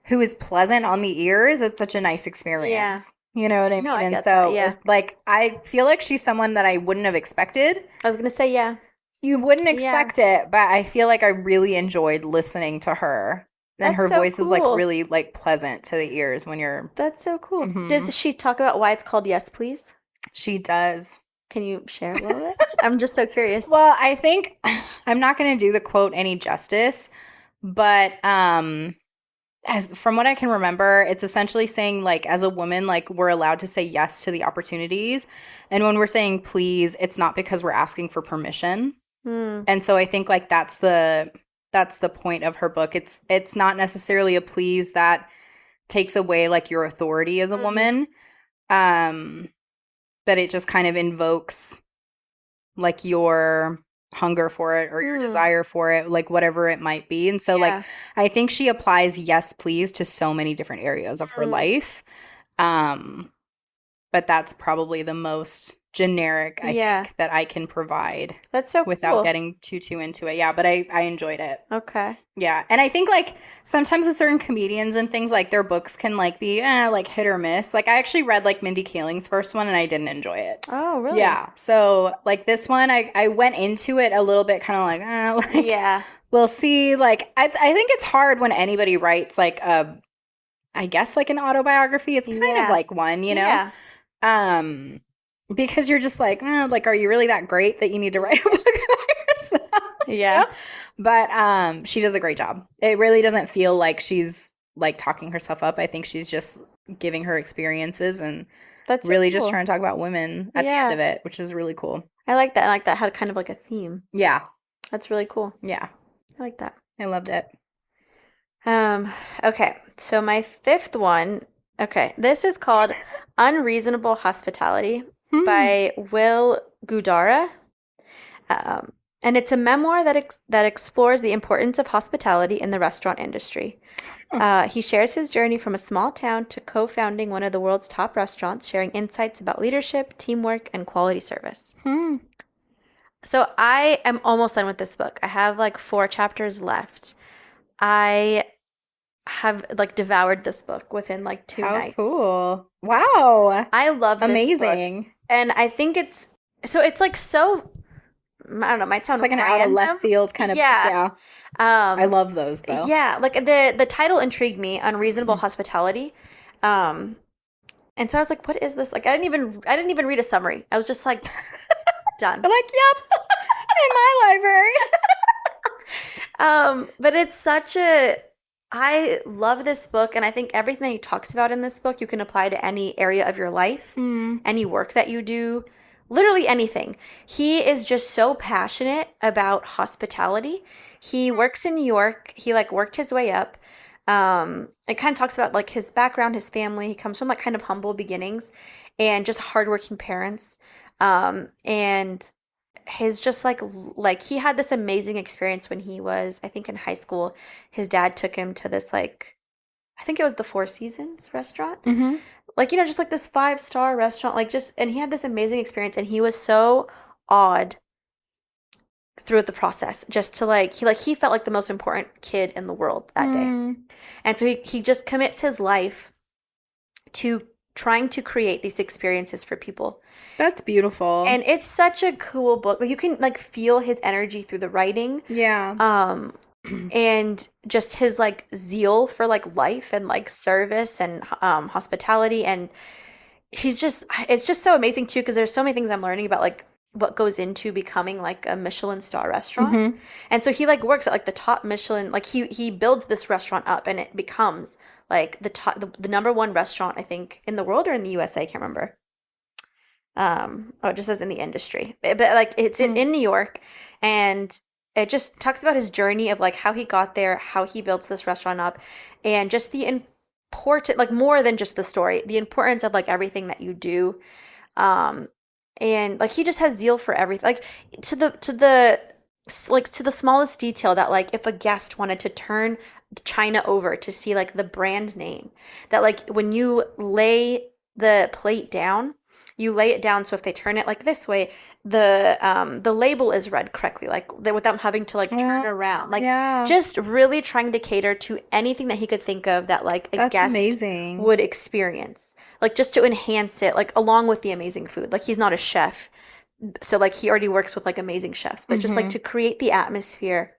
who is pleasant on the ears, it's such a nice experience. You know what I mean? No, I And get so, that, yeah. it's like, I feel like she's someone that I wouldn't have expected. I was gonna say yeah. You wouldn't Yeah. expect it, but I feel like I really enjoyed listening to her. And That's her so voice is, like, cool. really, like, pleasant to the ears when you're... That's so cool. Mhm. Does she talk about why it's called Yes Please? She does. Can you share a little bit? I'm just so curious. Well, I think I'm not going to do the quote any justice, but as from what I can remember, it's essentially saying like as a woman, like we're allowed to say yes to the opportunities, and when we're saying please, it's not because we're asking for permission. Mm. And so I think like that's the point of her book. It's not necessarily a please that takes away like your authority as a woman. But it just kind of invokes like your hunger for it or your desire for it, like whatever it might be. And so like I think she applies yes please to so many different areas of her life. But that's probably the most generic I think that I can provide. That's so without cool. getting too into it. Yeah, but I enjoyed it. Okay. Yeah. And I think like sometimes with certain comedians and things like their books can like be like hit or miss. Like I actually read like Mindy Kaling's first one and I didn't enjoy it. Oh, really? Yeah. So like this one I went into it a little bit kind of like Yeah. we'll see. Like I think it's hard when anybody writes like I guess like an autobiography. It's kind of like one, you know? Yeah. Because you're just like are you really that great that you need to write a book about yourself? Yeah. But she does a great job. It really doesn't feel like she's like talking herself up. I think she's just giving her experiences and That's so really just cool. trying to talk about women at the end of it, which is really cool. I like that. I like that had kind of like a theme. Yeah. That's really cool. Yeah. I like that. I loved it. Okay. So my fifth one, this is called Unreasonable Hospitality by Will Gudara. Um, and it's a memoir that explores the importance of hospitality in the restaurant industry. Huh. He shares his journey from a small town to co-founding one of the world's top restaurants, sharing insights about leadership, teamwork, and quality service. Hmm. So I am almost done with this book. I have like 4 chapters left. I have like devoured this book within like two How nights. cool. Wow. I love this book. Amazing. And I think it's like so, I don't know, it might It's sound like an out of random. left field kind of, Yeah. yeah. I Um, love those though. yeah, like the title intrigued me, Unreasonable Hospitality. Um, and so I was like, what is this? Like I didn't even read a summary. I was just like, done. I'm like, yep, in my library. But it's such a I love this book, and I think everything that he talks about in this book you can apply to any area of your life, Mm. any work that you do, literally anything. He is just so passionate about hospitality. He works in New York. He like worked his way up. It kind of talks about like his background, his family. He comes from like kind of humble beginnings and just hardworking parents. And his just like he had this amazing experience when he was, I think, in high school. His dad took him to this like, I think it was the Four Seasons restaurant. Mm-hmm. Like, just like this 5-star restaurant, like just, and he had this amazing experience, and he was so awed throughout the process, just to he felt like the most important kid in the world that day. Mm. And so he just commits his life to trying to create these experiences for people. That's beautiful. And it's such a cool book. Like you can like feel his energy through the writing. Yeah. And just his like zeal for like life and like service and hospitality. And it's just so amazing too, because there's so many things I'm learning about like what goes into becoming like a Michelin star restaurant. Mm-hmm. And so he like works at like the top Michelin, like he builds this restaurant up, and it becomes like the number one restaurant, I think, in the world or in the USA, I can't remember. Oh, it just says in the industry, but like it's in New York, and it just talks about his journey of like how he got there, how he builds this restaurant up, and just the important, like more than just the story, the importance of like everything that you do. And like he just has zeal for everything, like to the smallest detail, that like if a guest wanted to turn china over to see like the brand name, that like when you lay the plate down, you lay it down so if they turn it like this way, the label is read correctly, like without having to like turn around, like Yeah. just really trying to cater to anything that he could think of that like a That's guest amazing. would experience, like just to enhance it, like along with the amazing food. Like he's not a chef, so like he already works with like amazing chefs, but just like to create the atmosphere,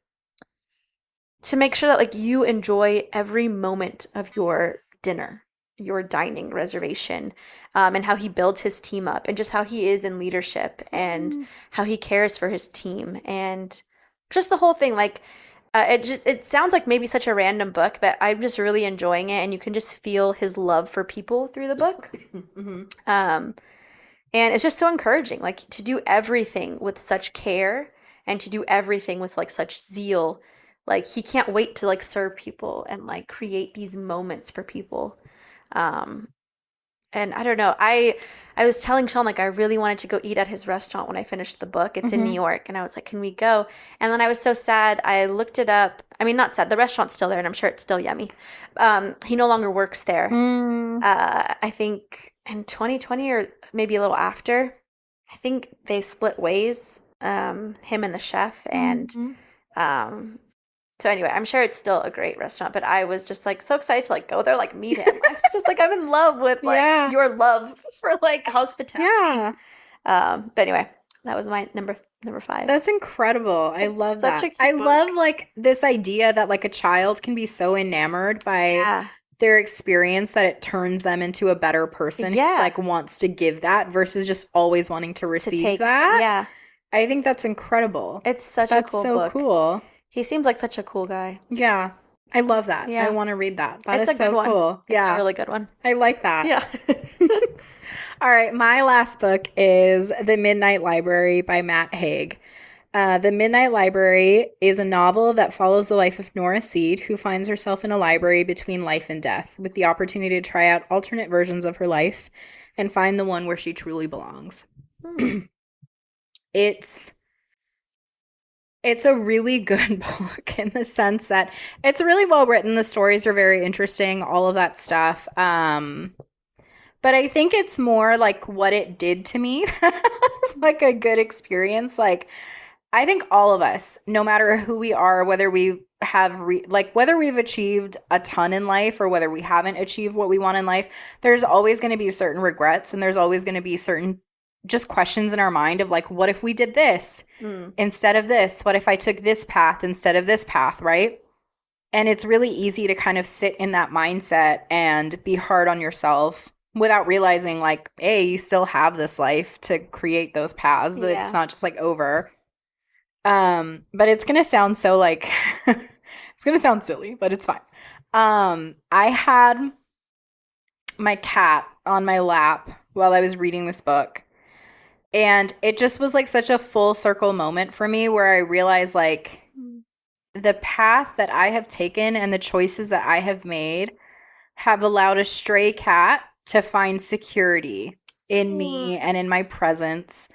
to make sure that like you enjoy every moment of your dinner, your dining reservation, and how he builds his team up, and just how he is in leadership, and how he cares for his team, and just the whole thing. Like it sounds like maybe such a random book, but I'm just really enjoying it, and you can just feel his love for people through the book. Mm-hmm. And it's just so encouraging, like to do everything with such care and to do everything with like such zeal. Like he can't wait to like serve people and like create these moments for people. Um, and I don't know, I was telling Sean like I really wanted to go eat at his restaurant when I finished the book. It's in New York, and I was like, can we go? And then I was so sad. I looked it up. I mean, not sad. The restaurant's still there, and I'm sure it's still yummy. He no longer works there. I think in 2020 or maybe a little after, I think they split ways, him and the chef. And so anyway, I'm sure it's still a great restaurant, but I was just like so excited to like go there, like meet him. I was just like, I'm in love with like Yeah. your love for like hospitality. Yeah. But anyway, that was my number 5. That's incredible. I It's love such that. a cute I book. love like this idea that like a child can be so enamored by Yeah. their experience that it turns them into a better person who Yeah. like wants to give that versus just always wanting to To receive take that. Yeah. I think that's incredible. It's such a That's cool so book. cool. He seems like such a cool guy. Yeah. I love that. Yeah. I want to read that. That It's is a good so one. cool. It's a really good one. I like that. Yeah. All right, my last book is The Midnight Library by Matt Haig. The Midnight Library is a novel that follows the life of Nora Seed, who finds herself in a library between life and death, with the opportunity to try out alternate versions of her life and find the one where she truly belongs. It's It's a really good book in the sense that it's really well written. The stories are very interesting, all of that stuff. But I think it's more like what it did to me. It's like a good experience. Like, I think all of us, no matter who we are, whether we have whether we've achieved a ton in life or whether we haven't achieved what we want in life, there's always going to be certain regrets and there's always going to be certain just questions in our mind of like, what if we did this Mm. instead of this? What if I took this path instead of this path, right? And it's really easy to kind of sit in that mindset and be hard on yourself without realizing like, hey, you still have this life to create those paths. It's Yeah. not just like over. But it's gonna sound so like it's gonna sound silly, but it's fine. I had my cat on my lap while I was reading this book, and it just was like such a full circle moment for me where I realized like Mm. the path that I have taken and the choices that I have made have allowed a stray cat to find security in me Mm. and in my presence.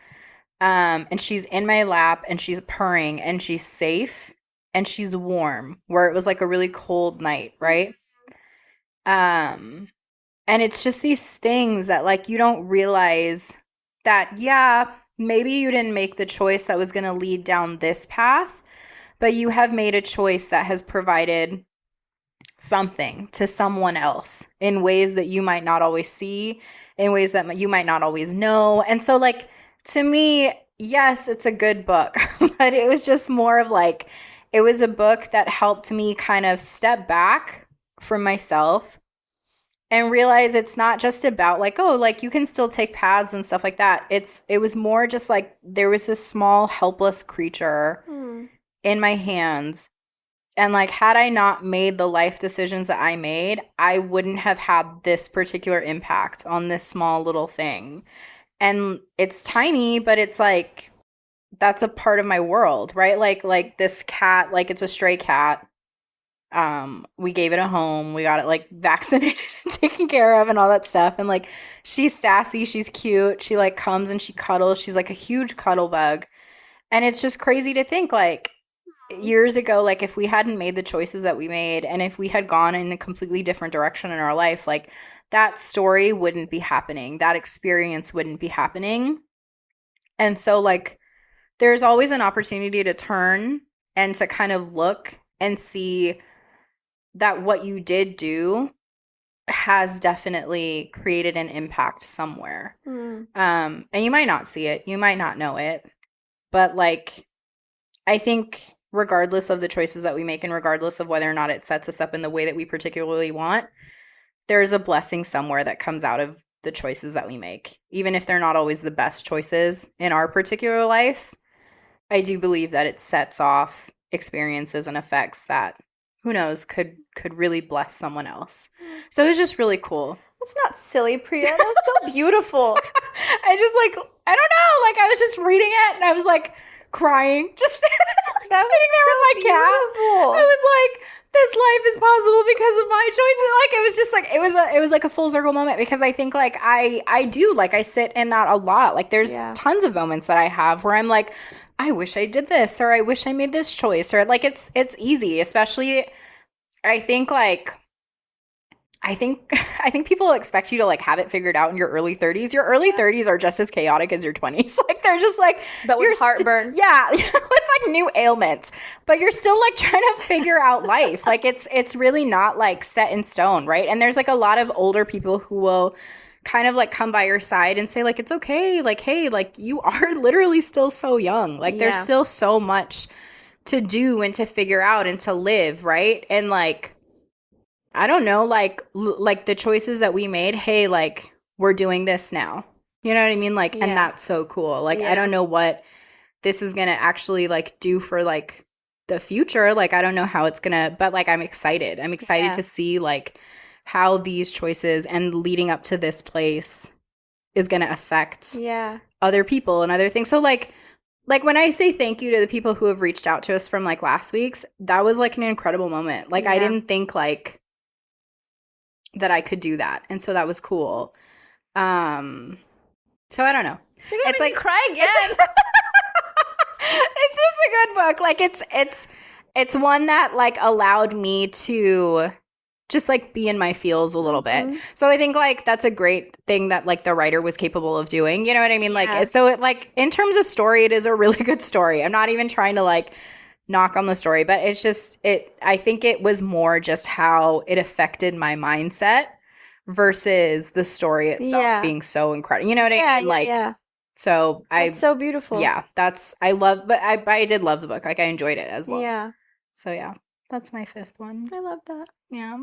And she's in my lap and she's purring and she's safe and she's warm where it was like a really cold night, right? Um, and it's just these things that like you don't realize that, yeah, maybe you didn't make the choice that was going to lead down this path, but you have made a choice that has provided something to someone else in ways that you might not always see, in ways that you might not always know. And so, like, to me, yes, it's a good book, but it was just more of like, it was a book that helped me kind of step back from myself and realize it's not just about like, oh, like you can still take paths and stuff like that. It was more just like there was this small helpless creature Mm. in my hands, and like, had I not made the life decisions that I made, I wouldn't have had this particular impact on this small little thing. And it's tiny, but it's like that's a part of my world, right? Like this cat, like it's a stray cat. We gave it a home. We got it like vaccinated and taken care of and all that stuff. And like she's sassy, she's cute. She like comes and she cuddles. She's like a huge cuddle bug. And it's just crazy to think like years ago, like if we hadn't made the choices that we made and if we had gone in a completely different direction in our life, like that story wouldn't be happening. That experience wouldn't be happening. And so like there's always an opportunity to turn and to kind of look and see that what you did do has definitely created an impact somewhere. Mm. And you might not see it, you might not know it, but like I think regardless of the choices that we make and regardless of whether or not it sets us up in the way that we particularly want, there is a blessing somewhere that comes out of the choices that we make. Even if they're not always the best choices in our particular life, I do believe that it sets off experiences and effects that who knows could really bless someone else. So it was just really cool. That's not silly, Priya. That was so beautiful. I just like I don't know, like I was just reading it and I was like crying, just like, That sitting there with my was so cat. beautiful. I was like, this life is possible because of my choices. Like it was just like it was like a full circle moment because I think like I do like I sit in that a lot. Like there's Yeah. tons of moments that I have where I'm like, I wish I did this or I wish I made this choice or like it's easy, especially I think like I think I think people expect you to like have it figured out in your early 30s. Your early 30s are just as chaotic as your 20s. Like they're just like But you're with heartburn. yeah, with like new ailments. But you're still like trying to figure out life. Like it's really not like set in stone, right? And there's like a lot of older people who will kind of like come by your side and say like it's okay. Like hey, like you are literally still so young. Like there's Yeah. still so much to do and to figure out and to live, right? And like I don't know, like like the choices that we made, hey, like we're doing this now. You know what I mean? Like and Yeah. that's so cool. Like I Yeah. don't know what this is going to actually like do for like the future. Like I don't know how it's going to but like I'm excited. I'm excited Yeah. to see like how these choices and leading up to this place is going to affect Yeah. other people and other things. So like when I say thank you to the people who have reached out to us from like last week's, that was like an incredible moment. Like I Yeah. didn't think like that I could do that. And so that was cool. So I don't know. You're gonna It's make me like cry again. It's just a good book. Like it's one that like allowed me to just like be in my feels a little bit. Mhm. So I think like that's a great thing that like the writer was capable of doing. You know what I mean? Yeah. Like so it like in terms of story, it is a really good story. I'm not even trying to like knock on the story, but it's just I think it was more just how it affected my mindset versus the story itself Yeah. being so incredible. You know what I Yeah, mean? yeah, Like yeah. so That's I so beautiful. yeah, that's I love but I did love the book. Like I enjoyed it as well. Yeah. So yeah, that's my fifth one. I love that. Yeah.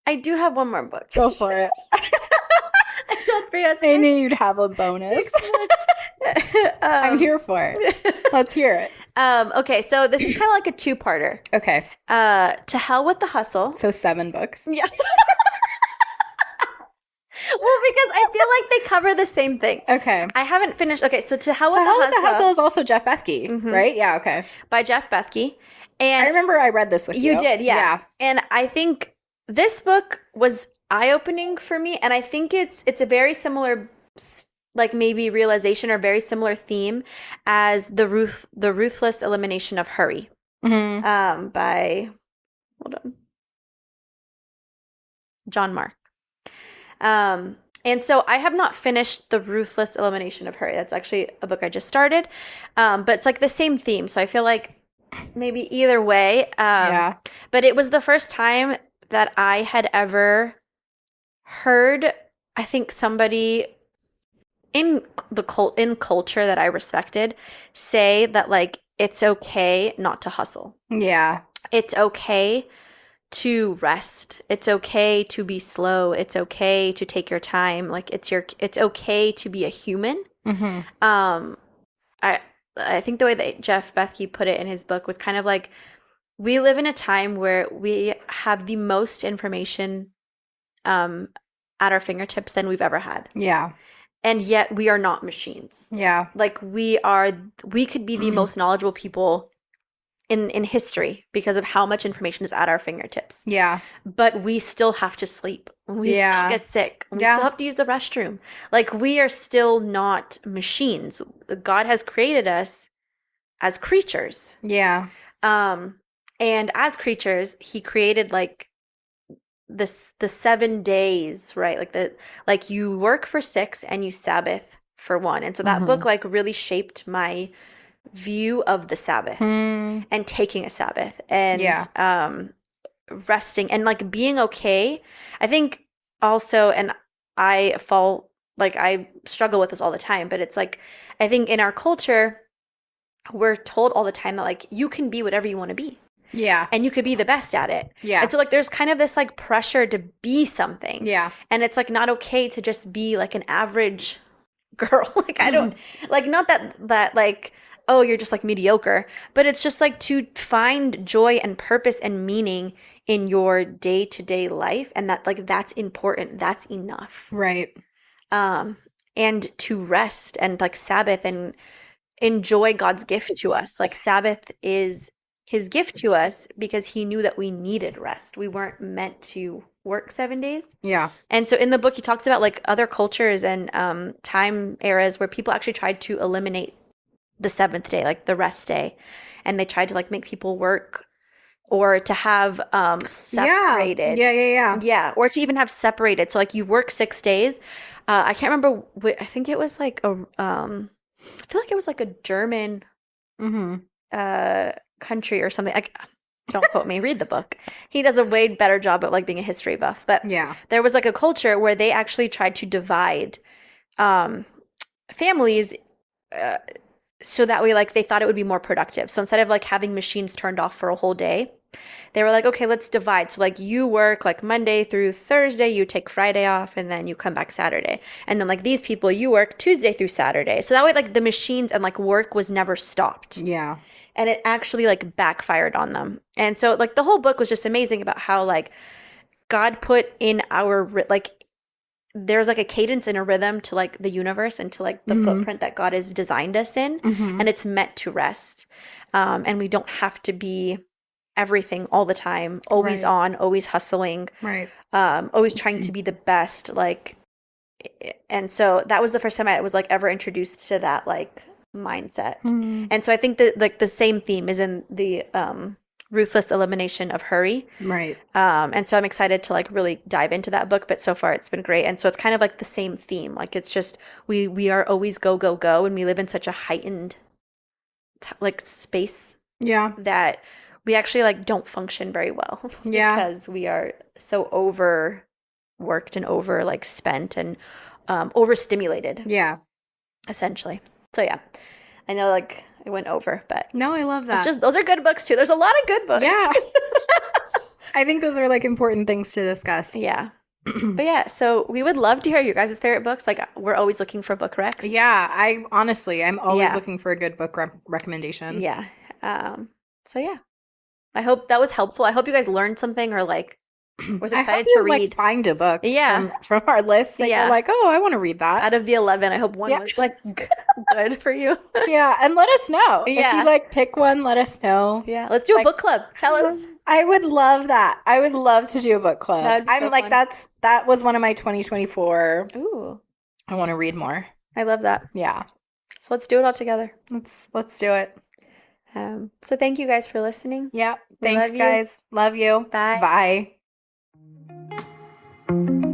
I do have one more book. Go for it. I told Priya I knew you'd have a bonus. 6 books. I'm here for it. Let's hear it. Okay, so this is kind of like a two-parter. Okay. To Hell with the Hustle. So 7 books. Yeah. Well, because I feel like they cover the same thing. Okay. I haven't finished. Okay, so To Hell So with Hell the with the Hustle Hustle is also Jeff Bethke, right? Yeah, okay. by Jeff Bethke. I And remember I read this with you. you did, yeah. And I think this book was eye-opening for me, and I think it's a very similar like maybe realization or very similar theme as the ruthless elimination of hurry. By hold on. John Mark. And so I have not finished The Ruthless Elimination of Hurry. That's actually a book I just started. But it's like the same theme. So I feel like maybe either way. Yeah. But it was the first time that I had ever heard, I think, somebody in in culture that I respected say that like it's okay not to hustle. Yeah. It's okay to rest. It's okay to be slow. It's okay to take your time. Like it's okay to be a human. I I think the way that Jeff Bethke put it in his book was kind of like we live in a time where we have the most information at our fingertips than we've ever had. Yeah. And yet we are not machines. Yeah. Like we could be the most knowledgeable people in history because of how much information is at our fingertips. Yeah. But we still have to sleep. We still get sick. We still have to use the restroom. Like we are still not machines. God has created us as creatures. Yeah. And as creatures, he created like the 7 days, right? Like you work for 6 and you Sabbath for 1. And so that book like really shaped my view of the Sabbath and taking a Sabbath and resting and like being okay. I think also, and I struggle with this all the time, but it's like I think in our culture we're told all the time that like you can be whatever you want to be. Yeah. And you could be the best at it. Yeah. And so like there's kind of this like pressure to be something. Yeah. And it's like not okay to just be like an average girl. Like I don't like not that like oh you're just like mediocre, but it's just like to find joy and purpose and meaning in your day-to-day life and that like that's important. That's enough. Right. And to rest and like Sabbath and enjoy God's gift to us. Like Sabbath is his gift to us because he knew that we needed rest. We weren't meant to work 7 days. Yeah. And so in the book, he talks about like other cultures and time eras where people actually tried to eliminate the 7th day, like the rest day. And they tried to like make people work or to have separated. Yeah. Or to even have separated. So like you work 6 days. I can't remember. I think it was like I feel like it was like a German country or something. Like, don't quote me. Read the book. He does a way better job at like being a history buff. But there was like a culture where they actually tried to divide families so that way like they thought it would be more productive. So instead of like having machines turned off for a whole day, they were like, okay, let's divide. So like you work like Monday through Thursday, you take Friday off, and then you come back Saturday. And then like these people, you work Tuesday through Saturday. So that way like the machines and like work was never stopped. Yeah. And it actually like backfired on them. And so like the whole book was just amazing about how like God put in our like there's like a cadence and a rhythm to like the universe and to like the footprint that God has designed us in. And it's meant to rest. And we don't have to be everything all the time, always on, always hustling, always trying to be the best. Like, and so that was the first time I was like ever introduced to that like mindset. Hmm. And so I think that like the same theme is in the ruthless elimination of hurry. Right. And so I'm excited to like really dive into that book, but so far it's been great. And so it's kind of like the same theme. Like it's just we are always go go go, and we live in such a heightened like space Yeah. that we actually like don't function very well Yeah. because we are so overworked and over like spent and overstimulated Yeah. essentially. So yeah, I know like I went over, but No, I love it's that. just those are good books too. There's a lot of good books. Yeah. I think those are like important things to discuss. Yeah. But yeah, so we would love to hear your guys' favorite books. Like we're always looking for book recs. Yeah, I'm always Yeah. looking for a good book recommendation. Yeah. So yeah. I hope that was helpful. I hope you guys learned something or like was I hope excited you to read. like find a book Yeah. from our list that Yeah. you're like, oh, I want to read that. Out of the 11, I hope one Yeah. was like good for you. Yeah, and let us know. If Yeah. you like pick one, let us know. Yeah. Let's do a Like- book club. Tell us. I would love that. I would love to do a book club. That would be I'm so like fun. that was one of my 2024. Ooh. I want to read more. I love that. Yeah. So let's do it all together. Let's do it. So thank you guys for listening. Yeah. We Thanks, love you. guys. Love you. Bye. Bye.